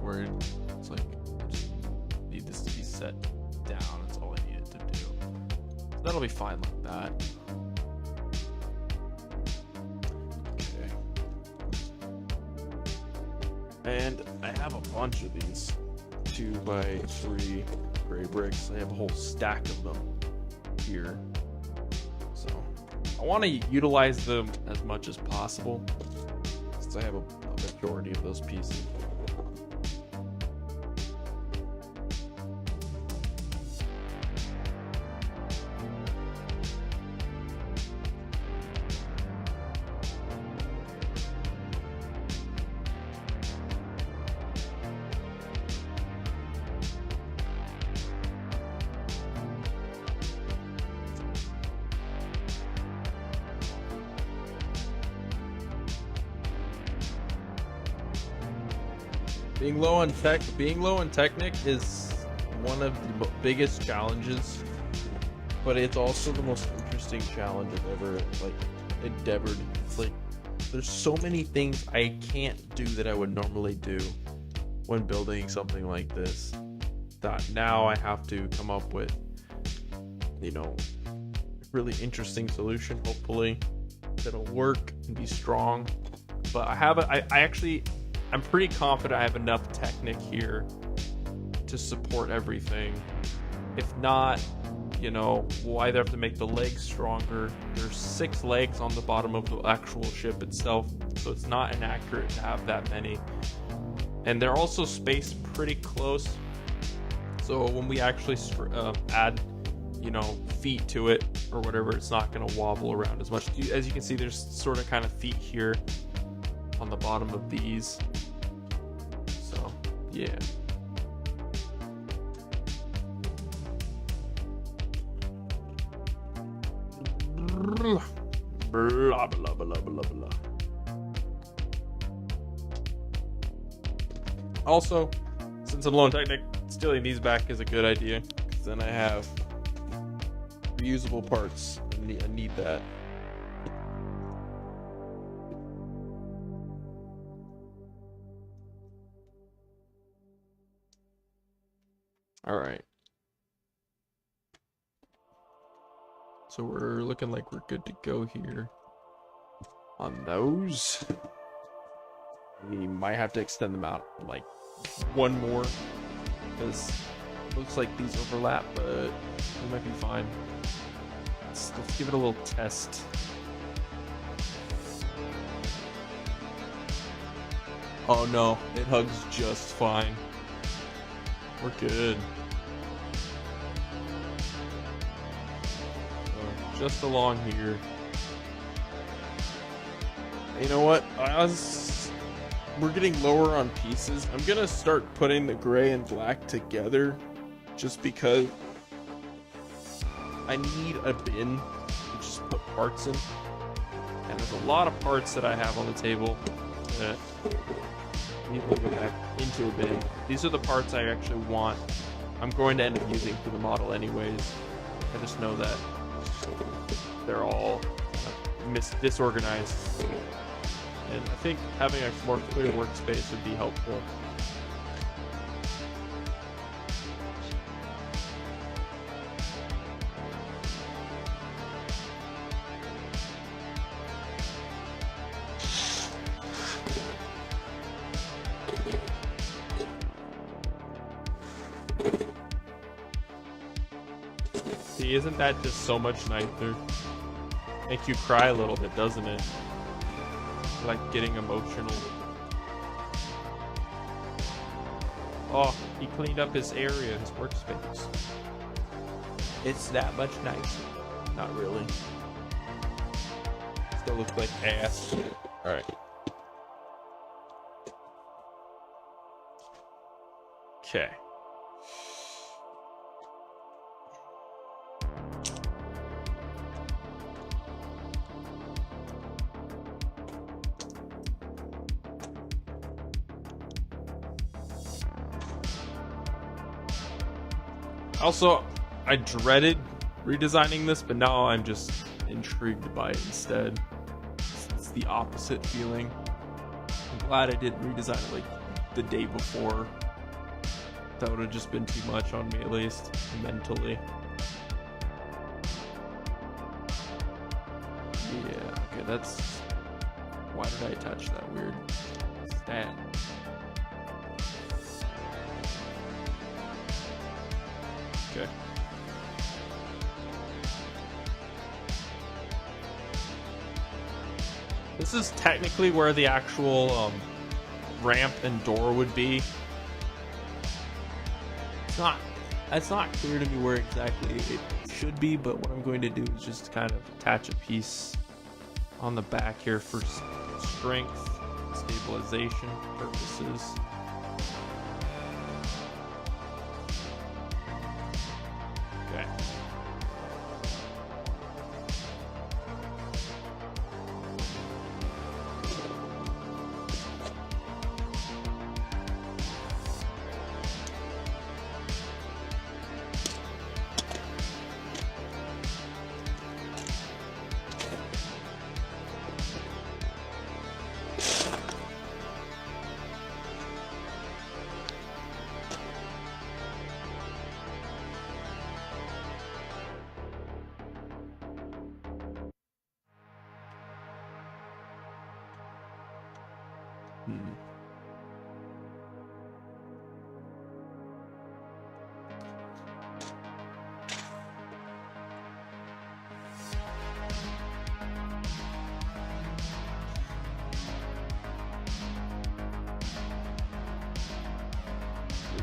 Worried. It's like, I just need this to be set down. That's all I needed to do. So that'll be fine like that. Okay. And I have a bunch of these 2 by 3 gray bricks. I have a whole stack of them here. So I want to utilize them as much as possible since I have a majority of those pieces. Being low on Technic is one of the biggest challenges, but it's also the most interesting challenge I've ever endeavored. It's like there's so many things I can't do that I would normally do when building something like this, that now I have to come up with, a really interesting solution, hopefully that'll work and be strong. But I'm pretty confident I have enough Technic here to support everything. If not, we'll either have to make the legs stronger. There's 6 legs on the bottom of the actual ship itself, so it's not inaccurate to have that many. And they're also spaced pretty close, so when we actually add, feet to it or whatever, it's not going to wobble around as much. As you can see, there's sort of kind of feet here on the bottom of these. So, yeah. Blah, blah, blah, blah, blah, blah. Also, since I'm low on Technic, stealing these back is a good idea, because then I have reusable parts. I need that. All right. So we're looking like we're good to go here. On those, we might have to extend them out like one more, because it looks like these overlap, but we might be fine. Let's give it a little test. Oh no, it hugs just fine. We're good. So just along here. You know what? We're getting lower on pieces. I'm gonna start putting the gray and black together, just because I need a bin to just put parts in. And there's a lot of parts that I have on the table that need to go back into a bin. These are the parts I actually want. I'm going to end up using for the model anyways. I just know that they're all disorganized. And I think having a more clear workspace would be helpful. See, isn't that just so much nicer? Make you cry a little bit, doesn't it? Like getting emotional. Oh, he cleaned up his area, his workspace. It's that much nicer. Not really. Still looks like ass. Alright. Okay. Also, I dreaded redesigning this, but now I'm just intrigued by it instead. It's the opposite feeling. I'm glad I didn't redesign it like the day before. That would have just been too much on me, at least mentally. Yeah, okay, that's... Why did I attach that weird stat? Okay. This is technically where the actual ramp and door would be. It's not clear to me where exactly it should be, but what I'm going to do is just kind of attach a piece on the back here for strength, stabilization purposes. Okay.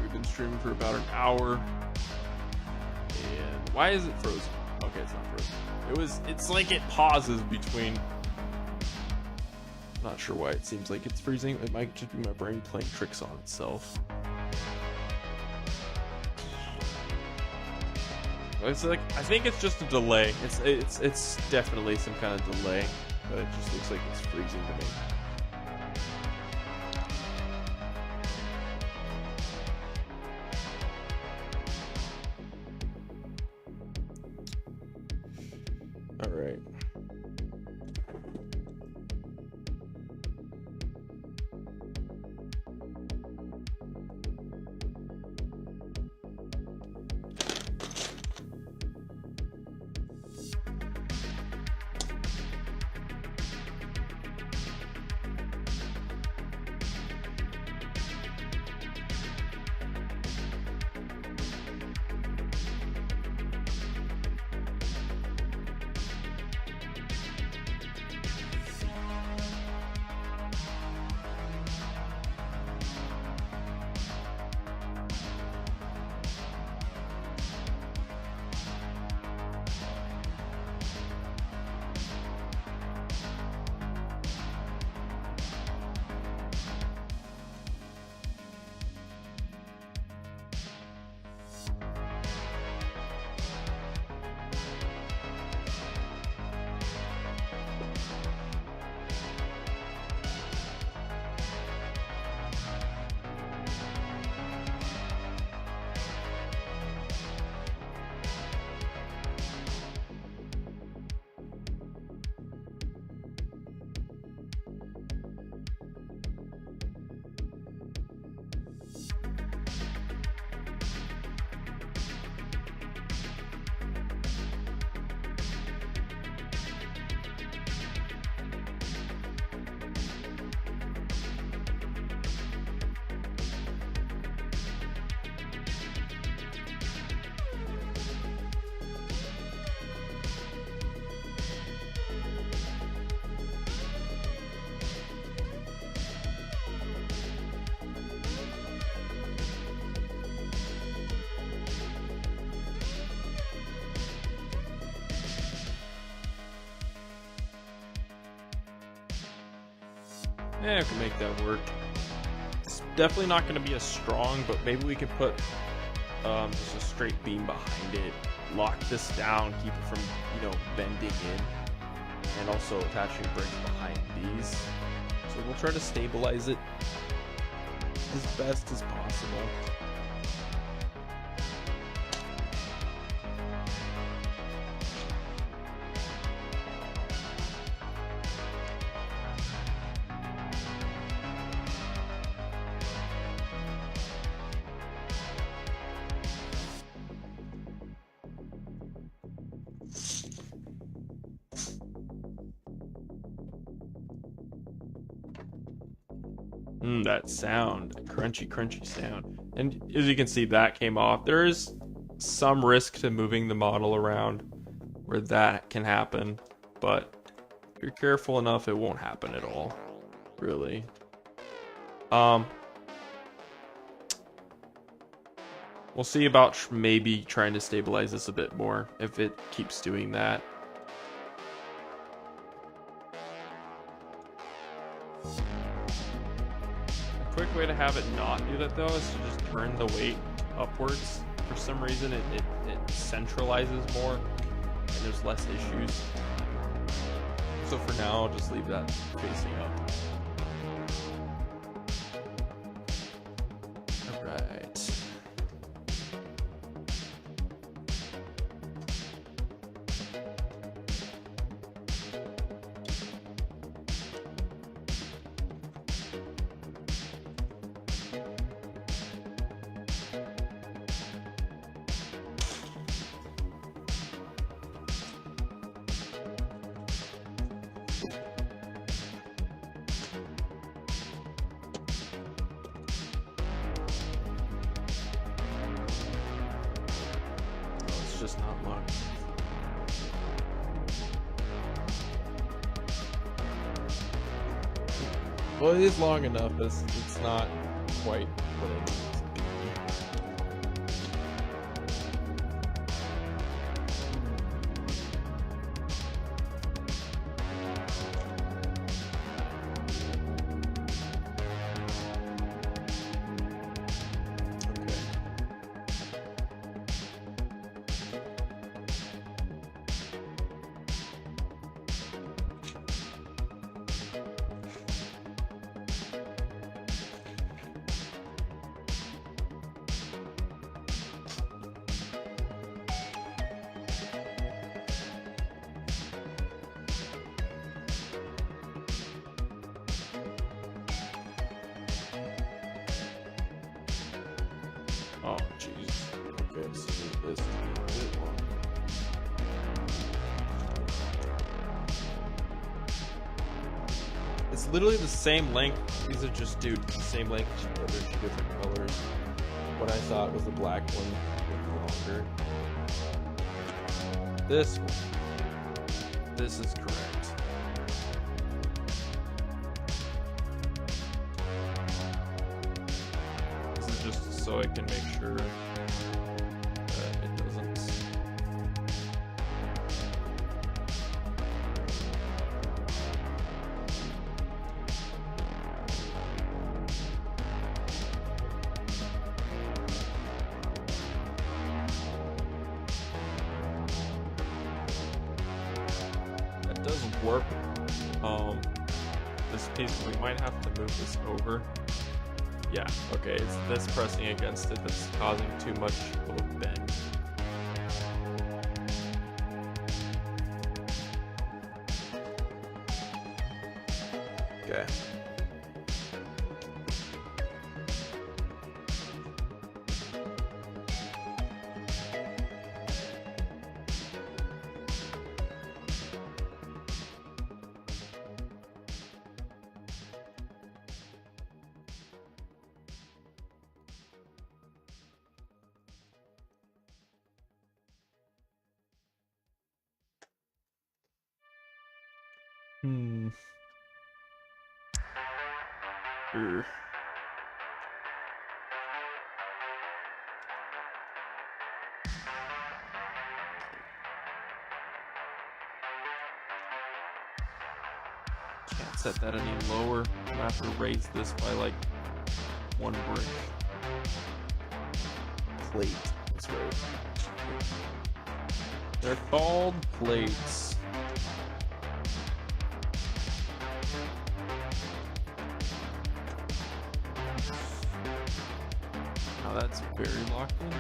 We've been streaming for about an hour. And why is it frozen? Okay, it's not frozen. It's like it pauses between. Not sure why it seems like it's freezing. It might just be my brain playing tricks on itself. It's like, I think it's just a delay. It's definitely some kind of delay, but it just looks like it's freezing to me. All right. I can make that work. It's definitely not going to be as strong, but maybe we can put just a straight beam behind it, lock this down, keep it from, bending in, and also attaching bricks behind these. So we'll try to stabilize it as best as possible. That sound, crunchy, crunchy sound. And as you can see, that came off. There is some risk to moving the model around where that can happen, but if you're careful enough, it won't happen at all, really. We'll see about maybe trying to stabilize this a bit more if it keeps doing that. Quick way to have it not do that though is to just turn the weight upwards. For some reason it centralizes more and there's less issues. So for now I'll just leave that facing up. Alright. Just not long. Well, it is long enough, but it's not quite what it needs to be. Oh, jeez. Okay, so this is a bit long. It's literally the same length. These are just, dude, the same length, but they're two different colors. What I thought was the black one looked longer. This one. This is correct. Just so I can make sure that it doesn't. That doesn't work. This piece, we might have to move this over. Yeah, okay, it's this pressing against it that's causing too much of a bend. Okay. Urgh. Can't set that any lower. I'm gonna have to raise this by like 1 brick. Plate. That's right. They're called plates. Now that's very locked in.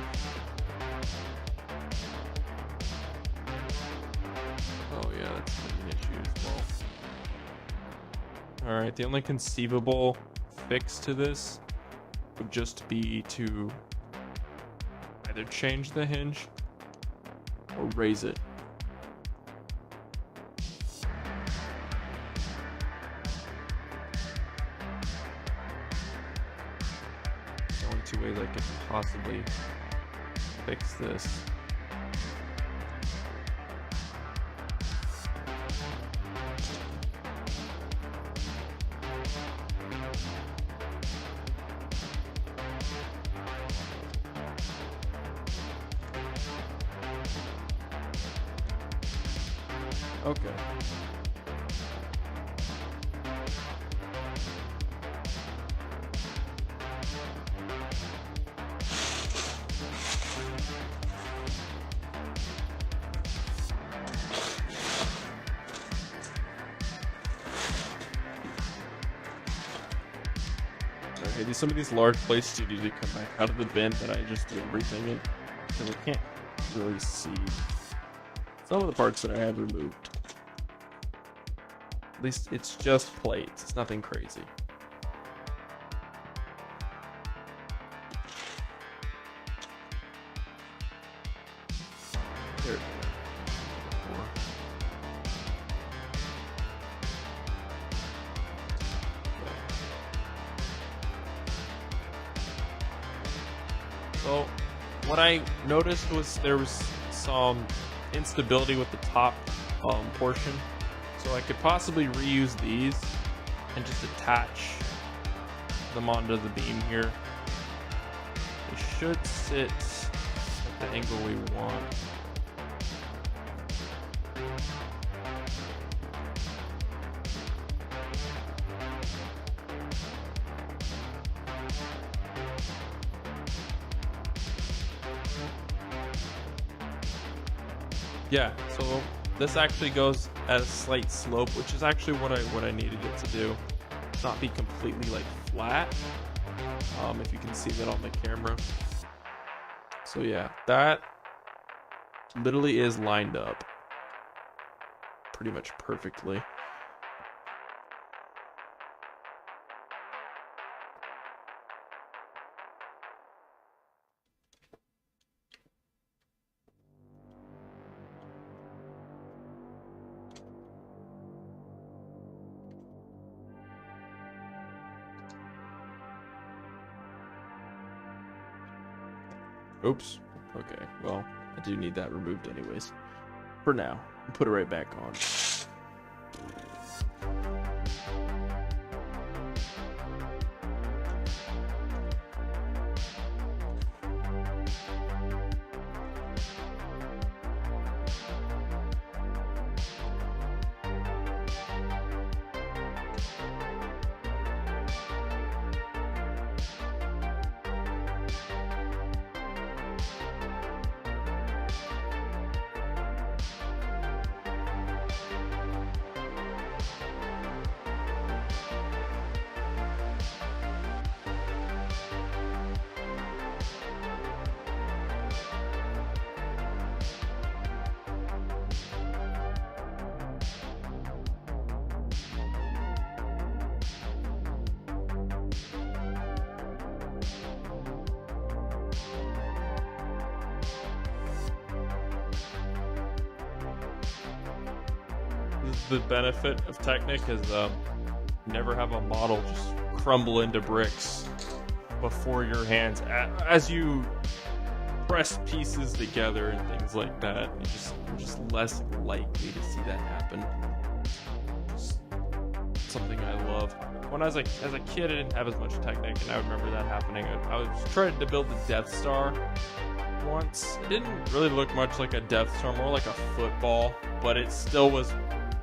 Oh yeah, that's an issue as well. Alright, the only conceivable fix to this would just be to either change the hinge or raise it. The only two ways I could possibly fix this. Okay. Okay, some of these large plates do usually come back out of the bin that I just do everything in, so we can't really see some of the parts that I have removed. At least it's just plates. It's nothing crazy. There we go. So what I noticed was there was some instability with the top portion, so I could possibly reuse these and just attach them onto the beam here. They should sit at the angle we want. Yeah, so this actually goes at a slight slope, which is actually what I needed it to do. Not be completely like flat. If you can see that on the camera. So yeah, that literally is lined up pretty much perfectly. Oops. Okay, well, I do need that removed anyways. For now. I'll put it right back on. The benefit of Technic is never have a model just crumble into bricks before your hands as you press pieces together and things like that. You're just less likely to see that happen. Just something I love. When I was as a kid, I didn't have as much Technic, and I remember that happening. I was trying to build the Death Star once. It didn't really look much like a Death Star, more like a football, but it still was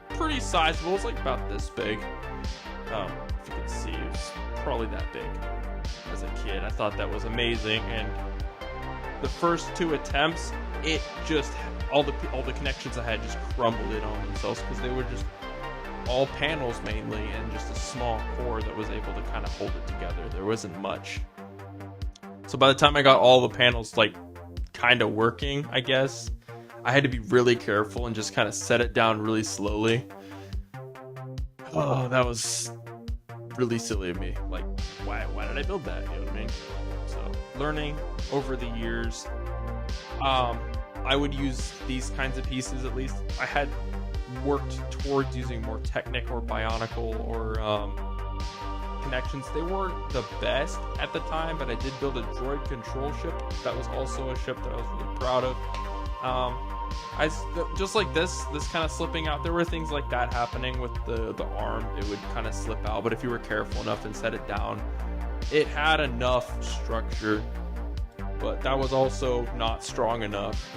pretty sizable. It's like about this big. If you can see, it was probably that big as a kid. I thought that was amazing, and the first 2 attempts, it just all the connections I had just crumbled in on themselves because they were just all panels mainly, and just a small core that was able to kind of hold it together. There wasn't much. So by the time I got all the panels like kind of working, I guess, I had to be really careful and just kind of set it down really slowly. Oh, that was really silly of me. Like, why did I build that? You know what I mean? So, learning over the years, I would use these kinds of pieces. At least I had worked towards using more Technic or Bionicle or connections. They weren't the best at the time, but I did build a droid control ship. That was also a ship that I was really proud of. Just like this kind of slipping out. There were things like that happening with the arm. It would kind of slip out, but if you were careful enough and set it down, it had enough structure, but that was also not strong enough.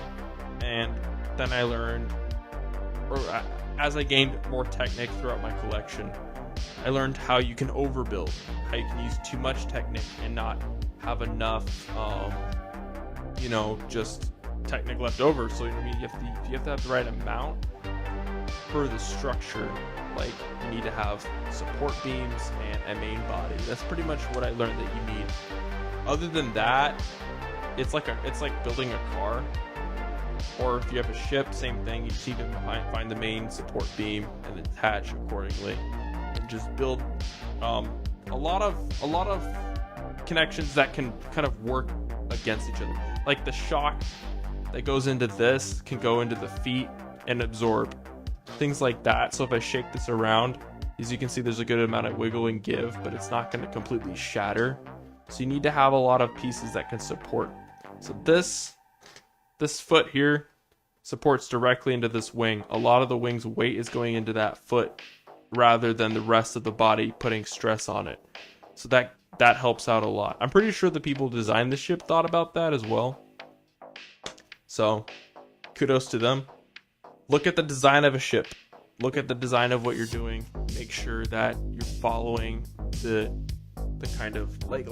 And then I learned, or as I gained more Technic throughout my collection, I learned how you can overbuild, how you can use too much Technic and not have enough, just Technic left over. So you have to have the right amount for the structure. Like, you need to have support beams and a main body. That's pretty much what I learned that you need. Other than that, it's like building a car, or if you have a ship, same thing. You just need to find the main support beam and attach accordingly, and just build a lot of connections that can kind of work against each other. Like the shock that goes into this can go into the feet and absorb. Things like that. So if I shake this around, as you can see, there's a good amount of wiggle and give, but it's not going to completely shatter. So you need to have a lot of pieces that can support. So this foot here supports directly into this wing. A lot of the wing's weight is going into that foot rather than the rest of the body putting stress on it. So that helps out a lot. I'm pretty sure the people who designed the ship thought about that as well. So kudos to them. Look at the design of a ship. Look at the design of what you're doing. Make sure that you're following the kind of like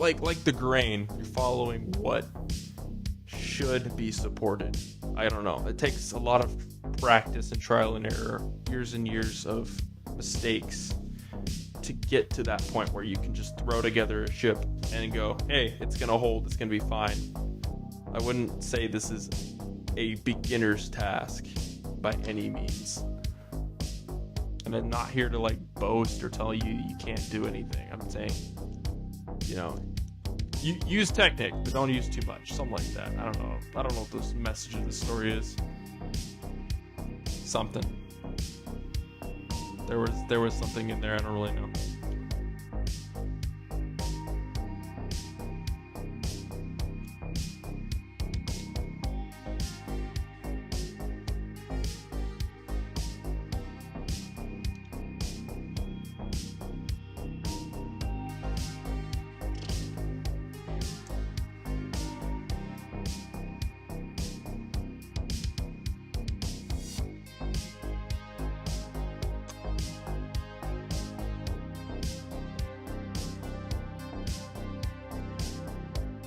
the grain. You're following what should be supported. I don't know. It takes a lot of practice and trial and error, years and years of mistakes to get to that point where you can just throw together a ship and go, hey, it's gonna hold, it's gonna be fine. I wouldn't say this is a beginner's task by any means. And I'm not here to like boast or tell you you can't do anything. I'm saying, you use Technic, but don't use too much. Something like that. I don't know what the message of the story is. Something. There was something in there. I don't really know.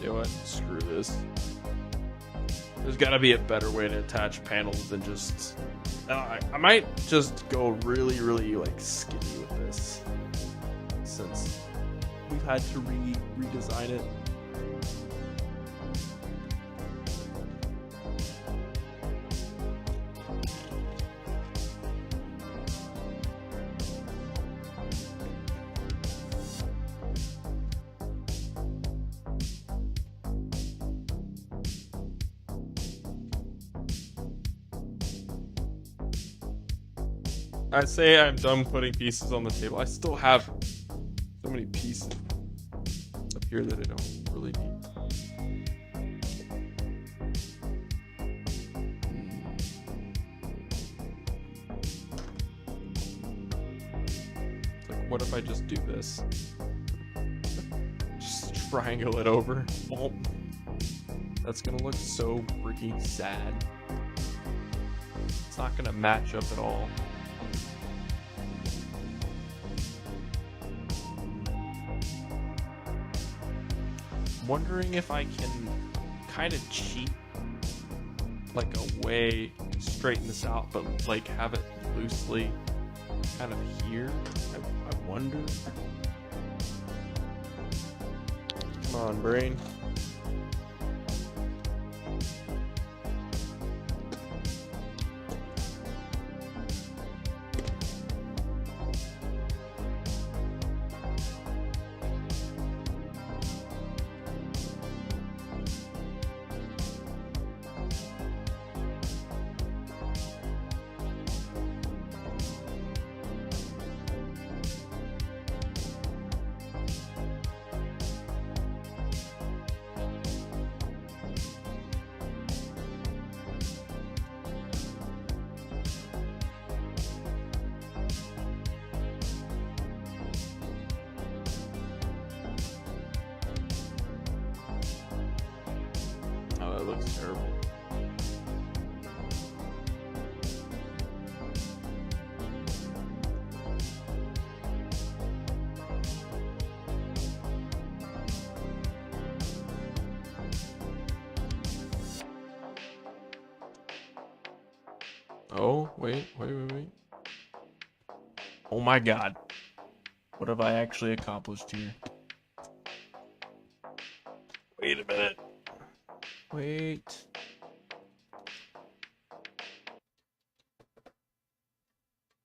You know what? Screw this. There's got to be a better way to attach panels than just... I might just go really, really like skinny with this, since we've had to redesign it. I say I'm done putting pieces on the table. I still have so many pieces up here that I don't really need. Like, what if I just do this? Just triangle it over. Oh, that's gonna look so freaking sad. It's not gonna match up at all. wondering if I can kind of cheat like a way to straighten this out, but like have it loosely kind of here. I wonder. Come on, brain. Oh, that looks terrible. Oh, wait. Oh my god. What have I actually accomplished here? Wait a minute. Wait.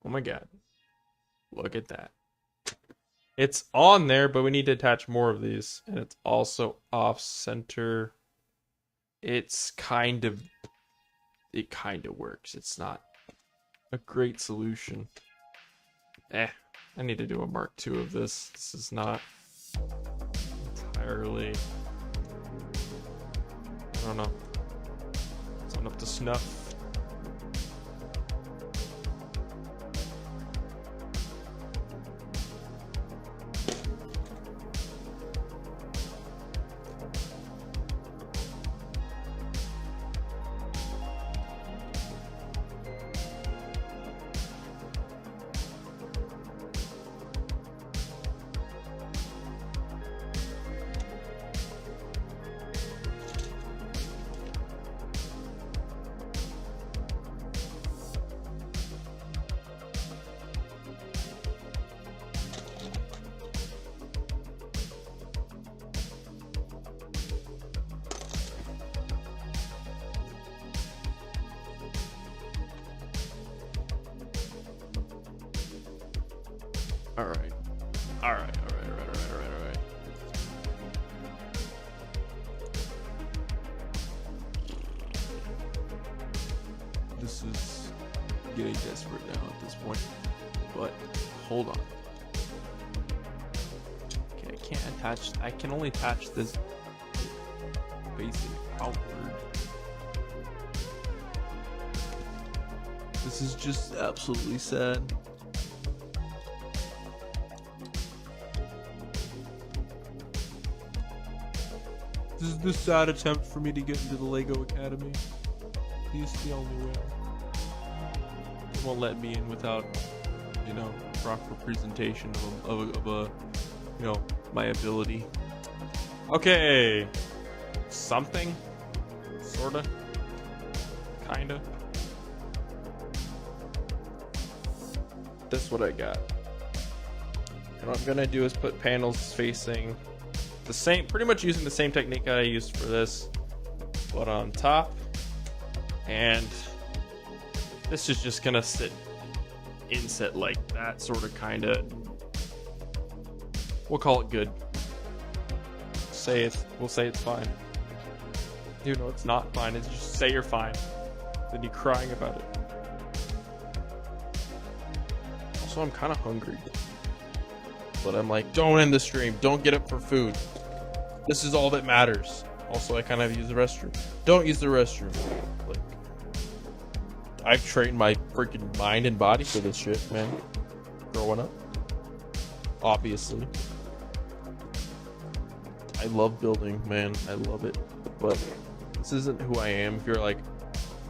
Oh my god. Look at that. It's on there, but we need to attach more of these. And it's also off center. It kind of works. It's not a great solution. I need to do a Mark II of this. This is not entirely, I don't know. It's not up to snuff. All right. This is getting desperate now at this point. But hold on. Okay, I can only attach this facing outward. This is just absolutely sad. This is the sad attempt for me to get into the Lego Academy. He's the only way. They won't let me in without, proper presentation of a my ability. Okay. Something? Sorta? Kinda? That's what I got. And what I'm gonna do is put panels facing the same, pretty much using the same technique I used for this, but on top. And this is just gonna sit inset like that, sort of, kinda. We'll call it good. We'll say it's fine. Even though it's not fine, it's just say you're fine. Then you're crying about it. Also, I'm kind of hungry. But I'm like, don't end the stream. Don't get up for food. This is all that matters. Also, I kind of use the restroom. Don't use the restroom. Like, I've trained my freaking mind and body for this shit, man. Growing up. Obviously. I love building, man. I love it. But this isn't who I am. If you're like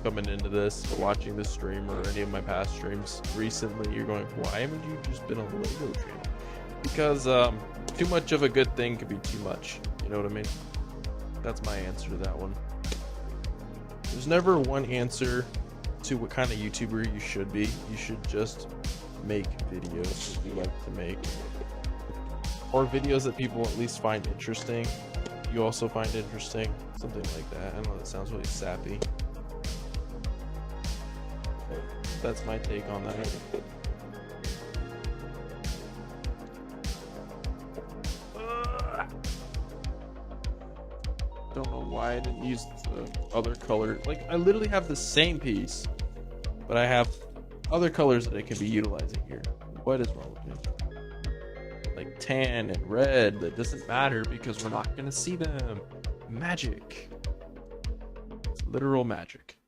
coming into this, or watching this stream, or any of my past streams recently, you're going, why haven't you just been on the Lego channel? Because too much of a good thing could be too much. You know what I mean? That's my answer to that one. There's never one answer to what kind of YouTuber you should be. You should just make videos that you like to make. Or videos that people at least find interesting. You also find interesting. Something like that. I know that sounds really sappy. But that's my take on that. Don't know why I didn't use the other color. Like, I literally have the same piece, but I have other colors that I can be utilizing here. What is wrong with me? Like tan and red, that doesn't matter because we're not gonna see them. Magic. It's literal magic.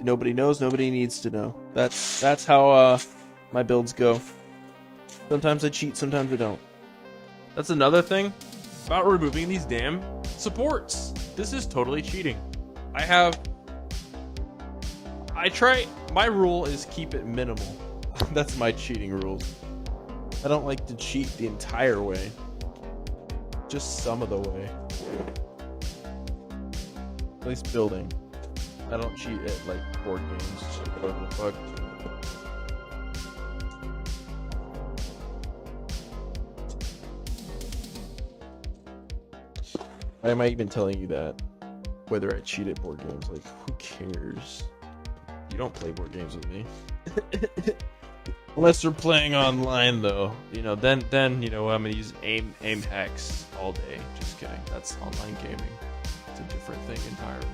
Nobody knows, nobody needs to know. That's how my builds go. Sometimes I cheat, sometimes I don't. That's another thing about removing these damn supports. This is totally cheating. My rule is keep it minimal. That's my cheating rules. I don't like to cheat the entire way. Just some of the way. At least building. I don't cheat at like board games. Whatever the fuck. Why am I even telling you that? Whether I cheat at board games, like, who cares? You don't play board games with me. Unless we're playing online, though. You know, then you know, I'm gonna use aim hacks all day. Just kidding. That's online gaming. It's a different thing entirely.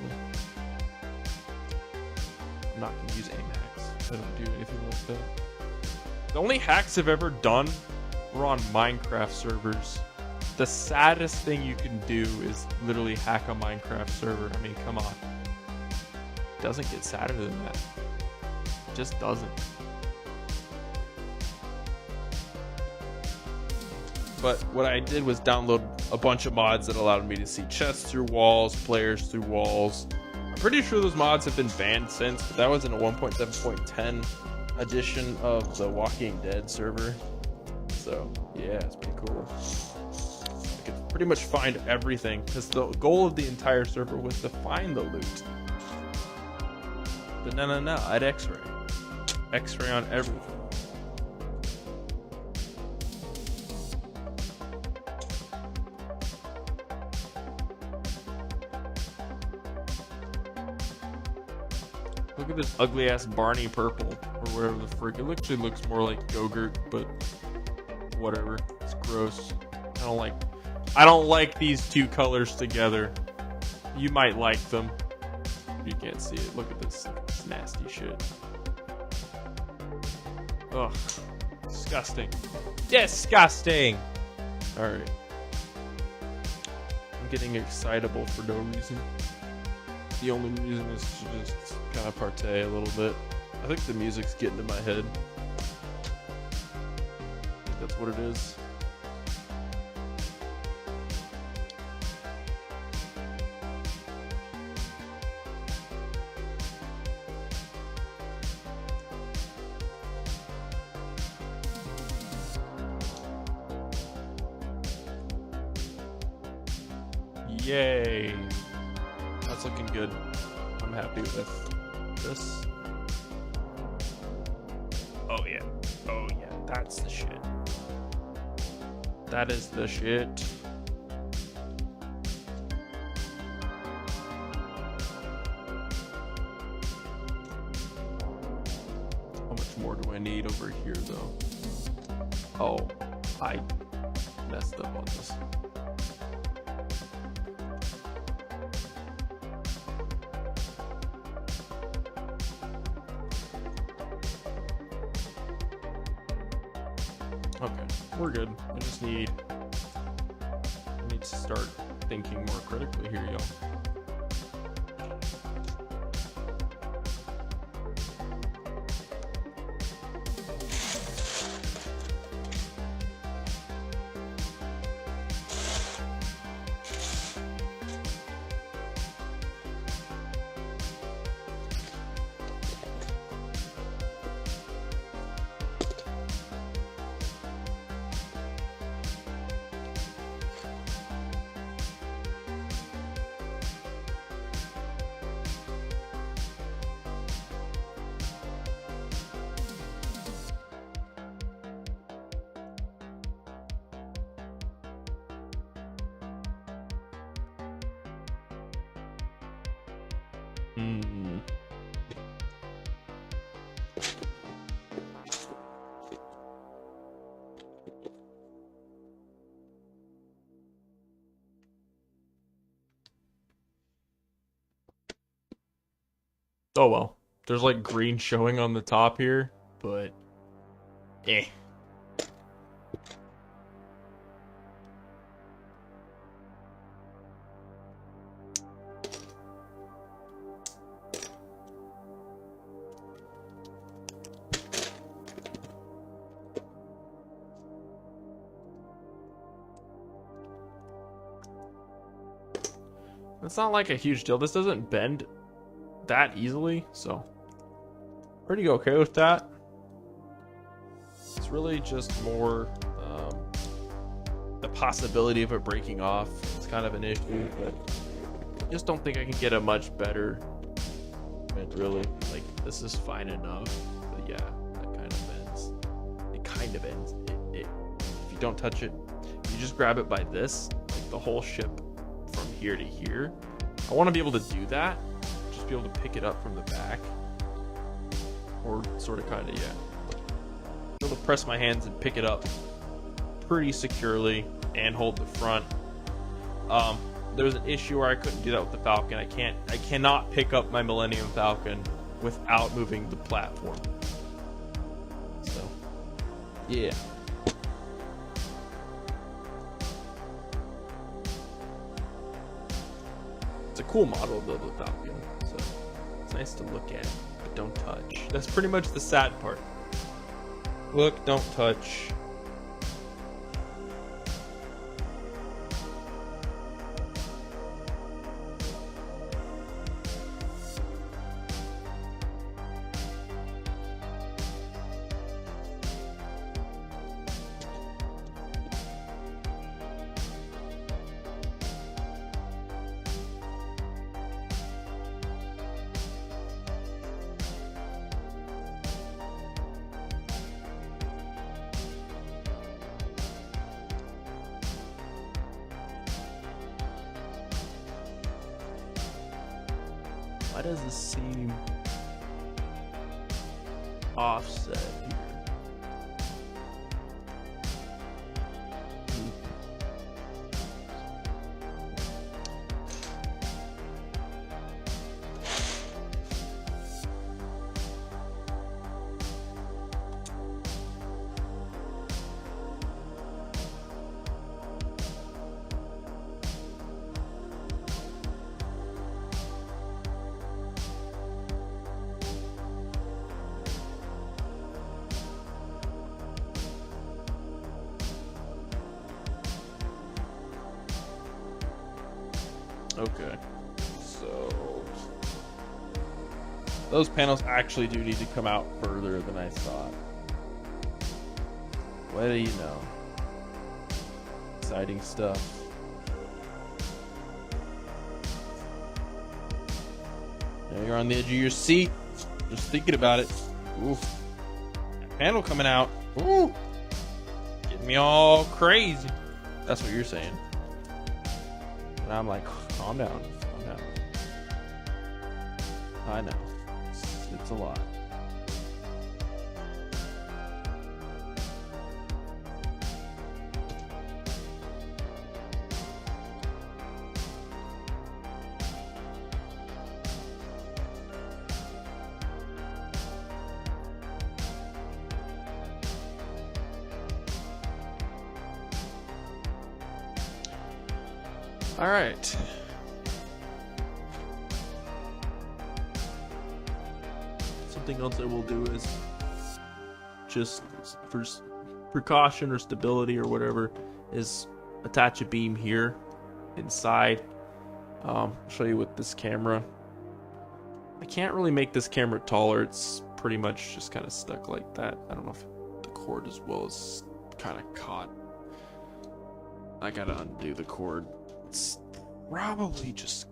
I'm not gonna use aim hacks. I don't do anything like that. The only hacks I've ever done were on Minecraft servers. The saddest thing you can do is literally hack a Minecraft server. I mean, come on. It doesn't get sadder than that. It just doesn't. But what I did was download a bunch of mods that allowed me to see chests through walls, players through walls. I'm pretty sure those mods have been banned since, but that was in a 1.7.10 edition of the Walking Dead server. So, yeah, it's pretty cool. I could pretty much find everything, because the goal of the entire server was to find the loot. But no, I had X-ray. X-ray on everything. Look at this ugly ass Barney purple, or whatever the frick. It actually looks more like Go-Gurt, but whatever. It's gross. I don't like these two colors together. You might like them. You can't see it. Look at this. It's nasty shit. Ugh. Disgusting. Disgusting! Alright. I'm getting excitable for no reason. The only reason is to just kind of partay a little bit. I think the music's getting to my head. I think that's what it is. Yay! That's looking good. I'm happy with this. Oh yeah. Oh yeah. That's the shit. That is the shit. How much more do I need over here though? Oh, I messed up on this. Okay, we're good. I need to start thinking more critically here, y'all. Hmm. Oh well. There's like green showing on the top here, but eh. It's not like a huge deal. This doesn't bend that easily, so pretty okay with that. It's really just more the possibility of it breaking off. It's kind of an issue, but I just don't think I can get a much better bend, really. Like, this is fine enough, but yeah, that kind of bends. It kind of bends. If you don't touch it, you just grab it by this, like the whole ship from here to here. I want to be able to do that, just be able to pick it up from the back, or sort of kind of, yeah, be able to press my hands and pick it up pretty securely and hold the front. There was an issue where I couldn't do that with the Falcon. I cannot pick up my Millennium Falcon without moving the platform. So, yeah. It's a cool model of the Falcon, so it's nice to look at, but don't touch. That's pretty much the sad part. Look, don't touch. Why does this seem offset here? Okay, so those panels actually do need to come out further than I thought. What do you know? Exciting stuff. Now you're on the edge of your seat, just thinking about it. Ooh, that panel coming out. Ooh, getting me all crazy. That's what you're saying. And I'm like, calm down, calm down. I know, it's a lot. All right. Something else I will do is just for precaution or stability or whatever is attach a beam here inside. I'll show you with this camera. I can't really make this camera taller. It's pretty much just kind of stuck like that. I don't know if the cord as well is kind of caught. I gotta undo the cord. It's probably just,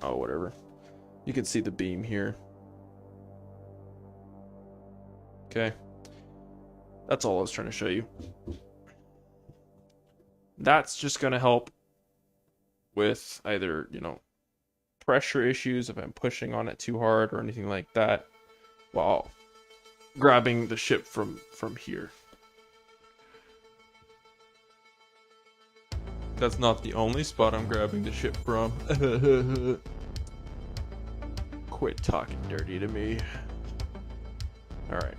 oh, whatever. You can see the beam here. Okay, that's all I was trying to show you. That's just gonna help with either, pressure issues if I'm pushing on it too hard or anything like that while grabbing the ship from here. That's not the only spot I'm grabbing the ship from. Quit talking dirty to me. Alright.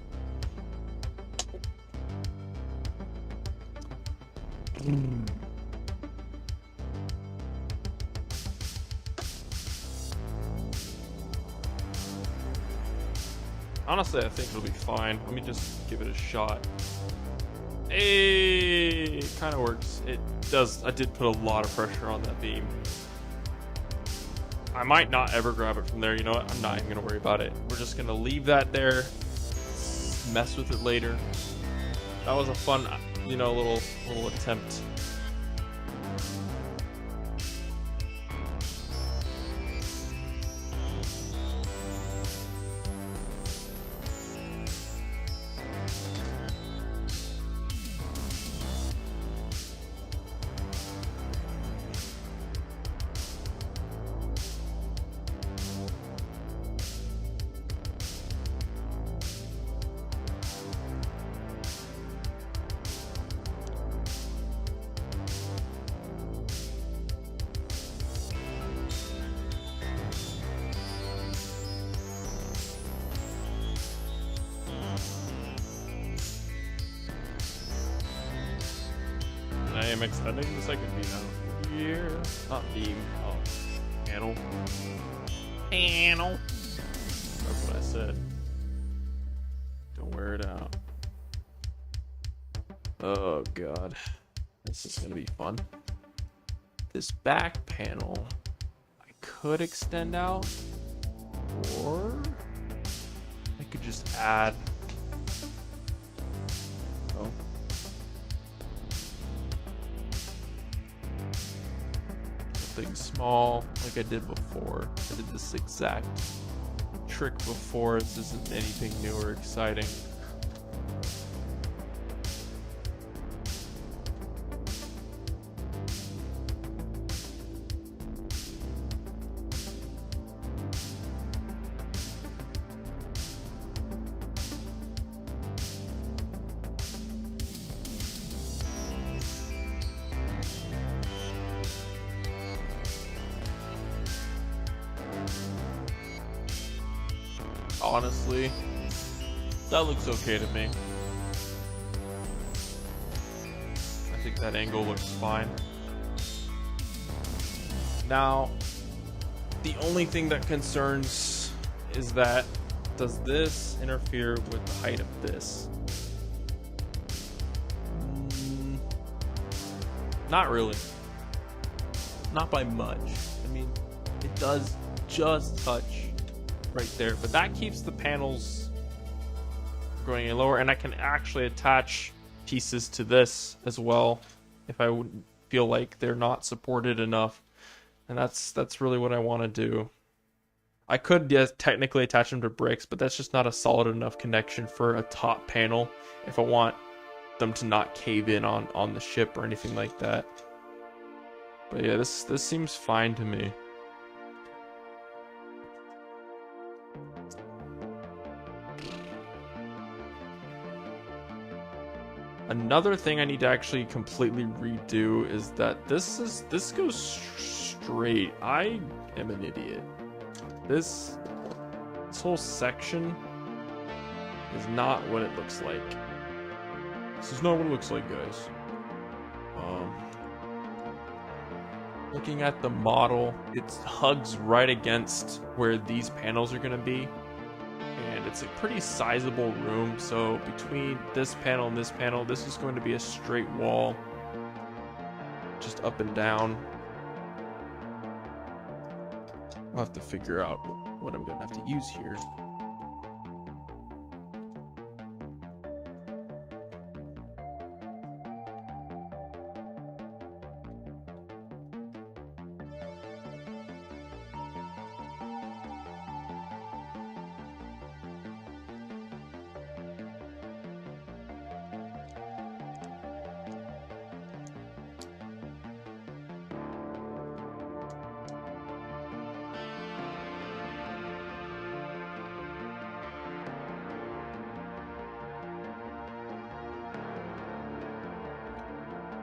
Honestly, I think it'll be fine. Let me just give it a shot. Hey, it kind of works. It does. I did put a lot of pressure on that beam. I might not ever grab it from there. You know what? I'm not even gonna worry about it. We're just gonna leave that there. Mess with it later. That was a fun, little attempt. I am extending the second beam out here. Not beam. Oh, panel. Panel. That's what I said. Don't wear it out. Oh god. This is gonna be fun. This back panel I could extend out, or I could just add. Oh. Something small like I did before. I did this exact trick before. This isn't anything new or exciting. Honestly, that looks okay to me. I think that angle looks fine. Now, the only thing that concerns is that, does this interfere with the height of this? Not really. Not by much. I mean, it does just touch right there, but that keeps the panels going in lower, and I can actually attach pieces to this as well if I would feel like they're not supported enough, and that's really what I want to do. I could, yes, technically attach them to bricks, but that's just not a solid enough connection for a top panel if I want them to not cave in on the ship or anything like that. But yeah, this seems fine to me. Another thing I need to actually completely redo is that this goes straight. I am an idiot. This whole section is not what it looks like. This is not what it looks like, guys. Looking at the model, it hugs right against where these panels are going to be. And it's a pretty sizable room, so between this panel and this panel, this is going to be a straight wall, just up and down. I'll have to figure out what I'm going to have to use here.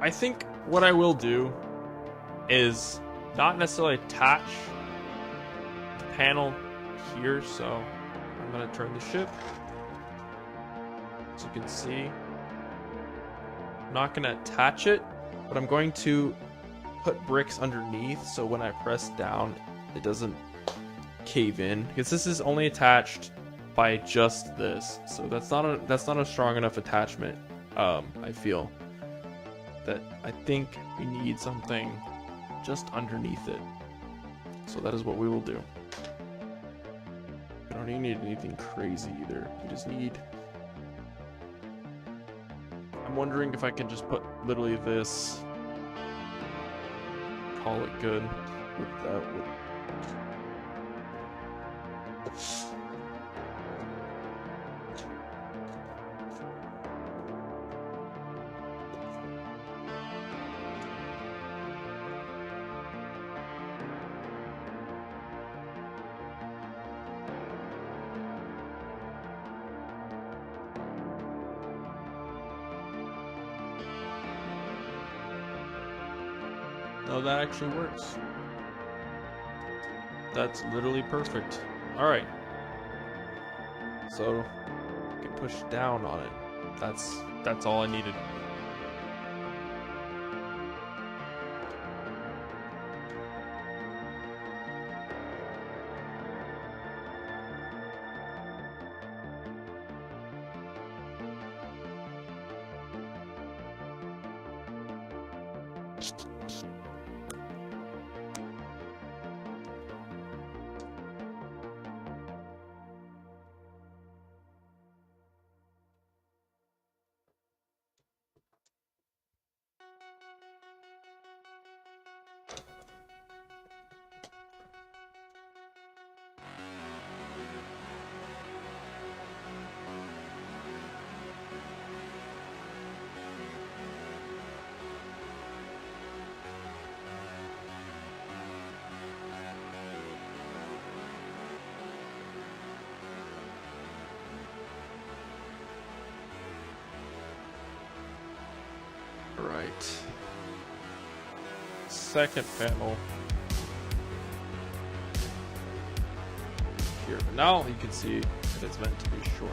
I think what I will do is not necessarily attach the panel here, so I'm gonna turn the ship. As you can see, I'm not gonna attach it, but I'm going to put bricks underneath so when I press down, it doesn't cave in, because this is only attached by just this, so that's not a strong enough attachment. I feel that I think we need something just underneath it, so that is what we will do. We don't even need anything crazy either. We just need. I'm wondering if I can just put literally this. Call it good with that. No, that actually works. That's literally perfect. Alright. So, I can push down on it. That's all I needed. Right. Second panel. Here. But now you can see that it's meant to be shorter.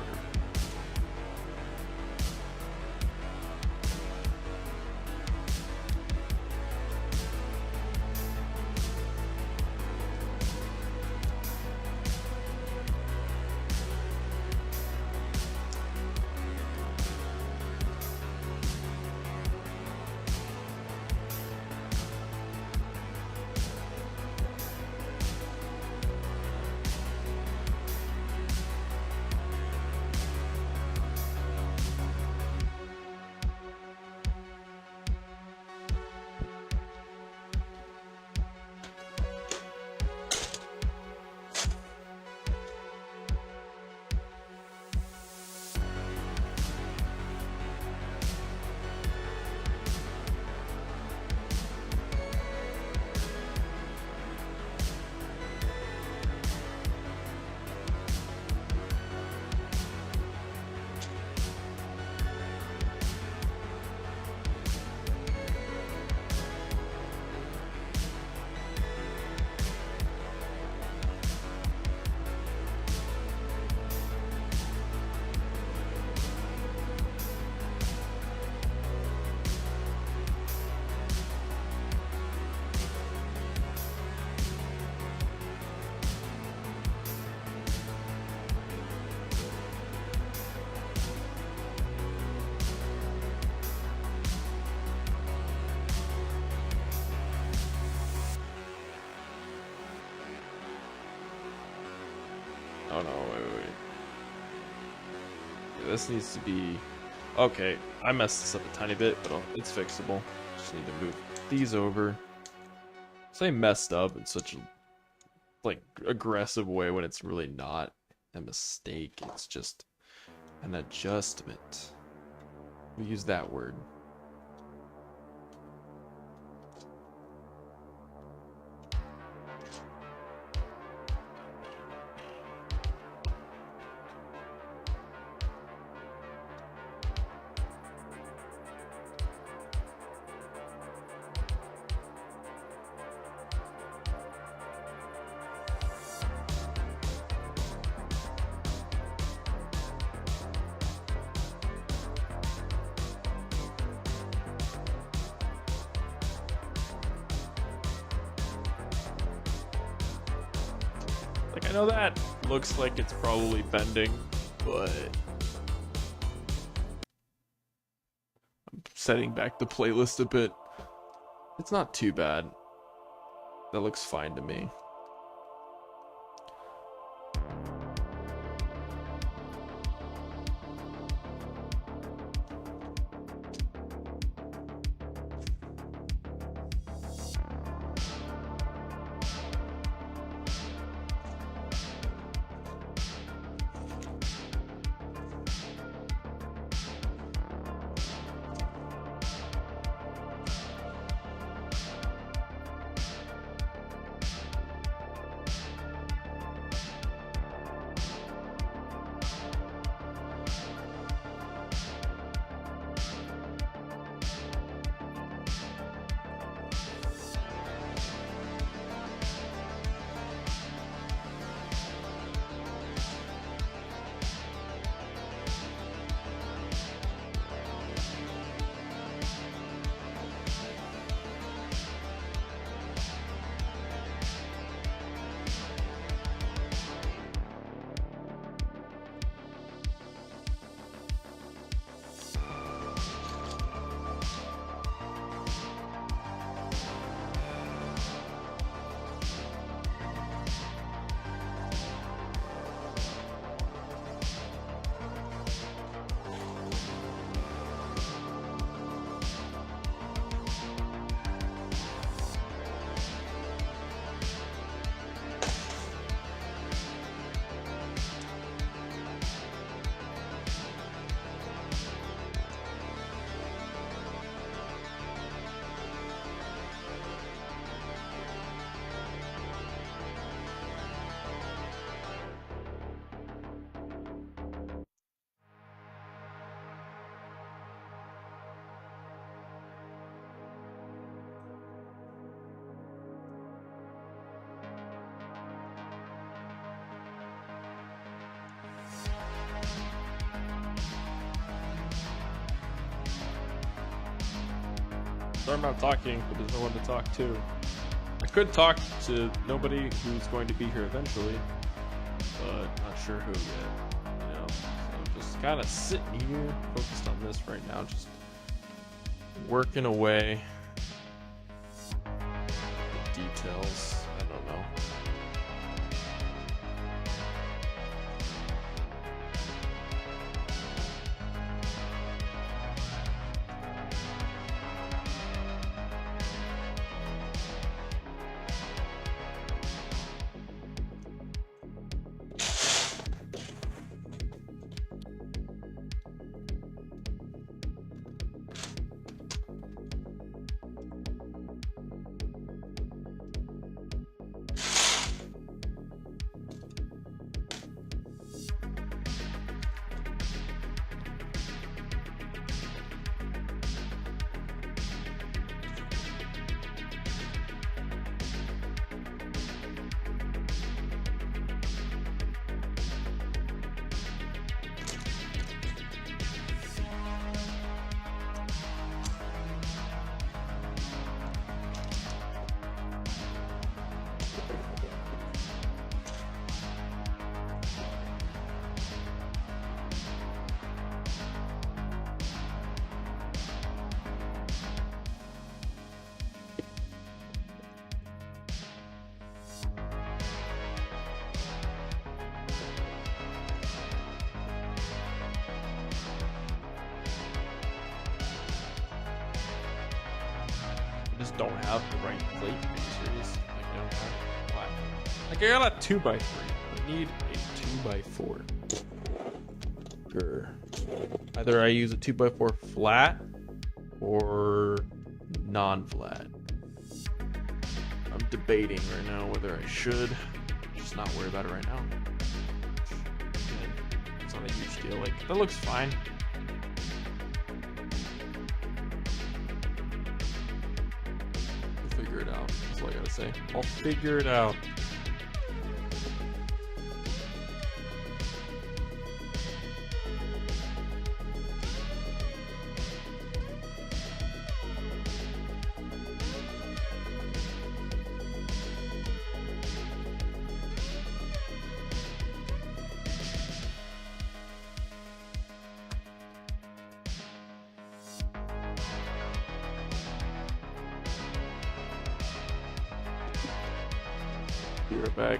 Oh no, wait. This needs to be... Okay, I messed this up a tiny bit, but it's fixable. Just need to move these over. Say messed up in such a aggressive way when it's really not a mistake. It's just an adjustment. We use that word. Like, I know that looks like it's probably bending, but I'm setting back the playlist a bit. It's not too bad. That looks fine to me. Sorry I'm not talking, but there's no one to talk to. I could talk to nobody who's going to be here eventually, but not sure who yet. You know, so I'm just kind of sitting here, focused on this right now, just working away. The details, I don't know. Just don't have the right plate. Are you serious? Like, I don't have why? Like, I got a 2x3. I need a 2x4. Grr. Either I use a 2x4 flat or non-flat. I'm debating right now whether I should. Just not worry about it right now. It's not a huge deal. Like, that looks fine. Figure it out. That's all I gotta say. I'll figure it out. Be right back.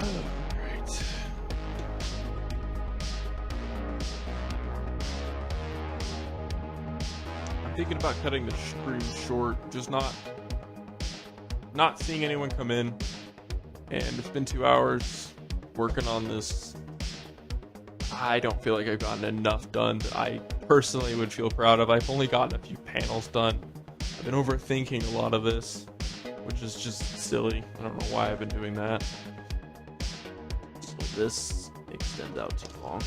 Alright. I'm thinking about cutting the stream short, just not seeing anyone come in. And it's been 2 hours working on this. I don't feel like I've gotten enough done that I personally would feel proud of. I've only gotten a few panels done. I've been overthinking a lot of this, which is just silly. I don't know why I've been doing that. So this extends out too long.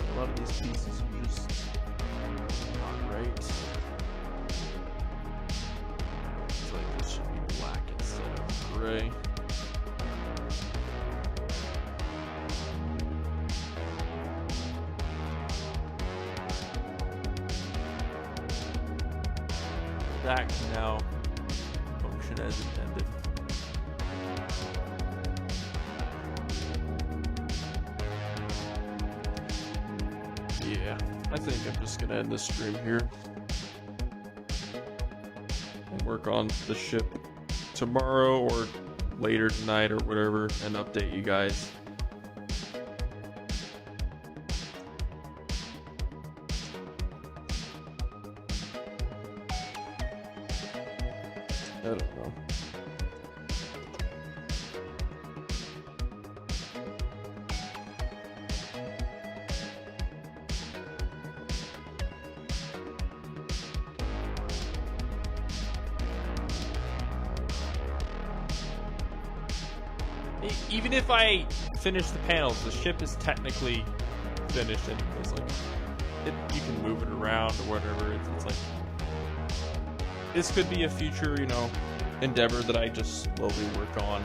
A lot of these pieces are just not right. It's like this should be black instead of gray. That can now function as intended. Yeah, I think I'm just gonna end this stream here and work on the ship tomorrow or later tonight or whatever and update you guys. I don't know. Even if I finish the panels, the ship is technically finished anyways. Like, you can move it around or whatever. It's like, this could be a future, you know, endeavor that I just slowly work on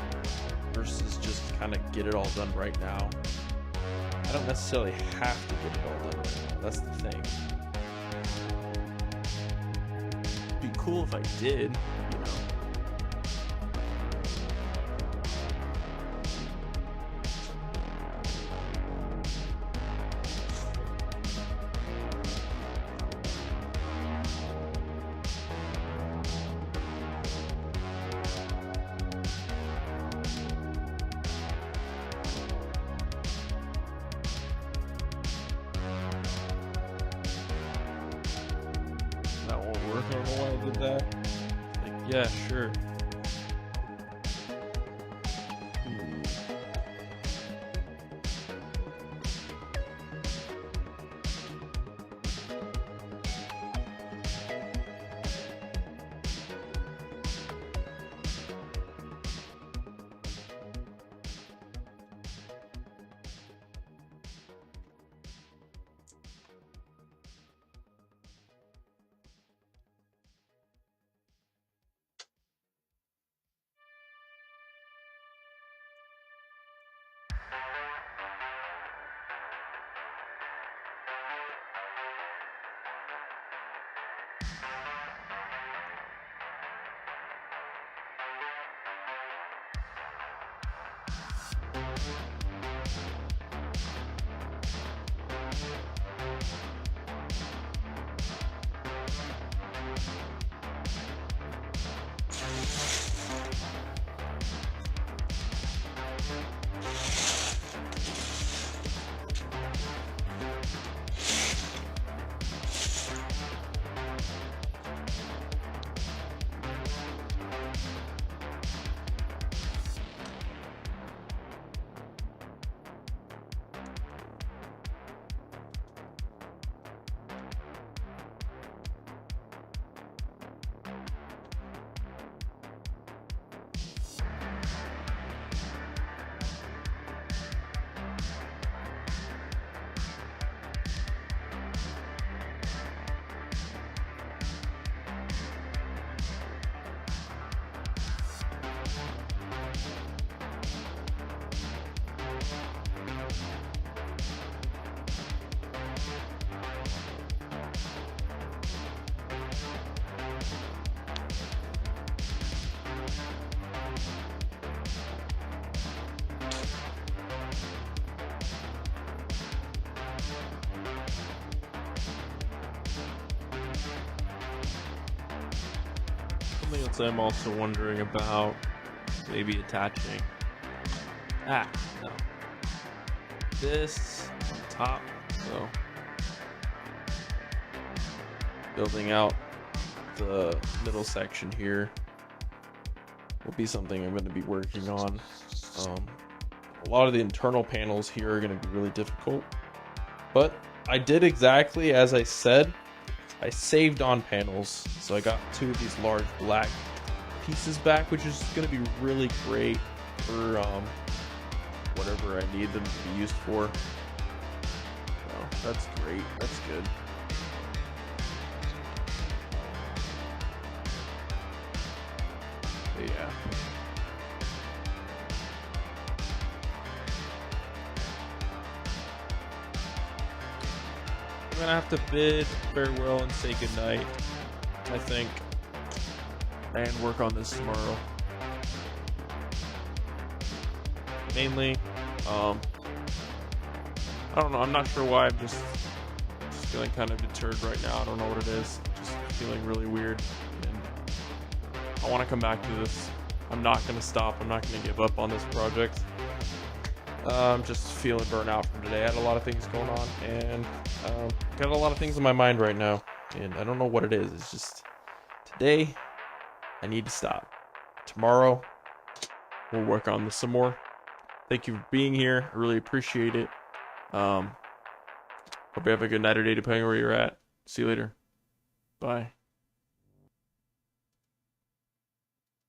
versus just kind of get it all done right now. I don't necessarily have to get it all done right now. That's the thing. It'd be cool if I did, you know. I don't know why I did that. Like, yeah, sure. Something else I'm also wondering about, maybe attaching. No. This on top, so building out the middle section here will be something I'm going to be working on. A lot of the internal panels here are going to be really difficult, but I did exactly as I said. I saved on panels, so I got 2 of these large black pieces back, which is going to be really great for whatever I need them to be used for. So that's great. That's good. But yeah. I'm gonna have to bid farewell and say goodnight, I think, and work on this tomorrow. Mainly, I don't know. I'm not sure why. I'm just feeling kind of deterred right now. I don't know what it is. Just feeling really weird, and I want to come back to this. I'm not gonna stop. I'm not gonna give up on this project. I'm just feeling burnt out from today. I had a lot of things going on, and got a lot of things in my mind right now, and I don't know what it is. It's just today I need to stop. Tomorrow we'll work on this some more. Thank you for being here. I really appreciate it. Hope you have a good night or day depending on where you're at. See you later. Bye.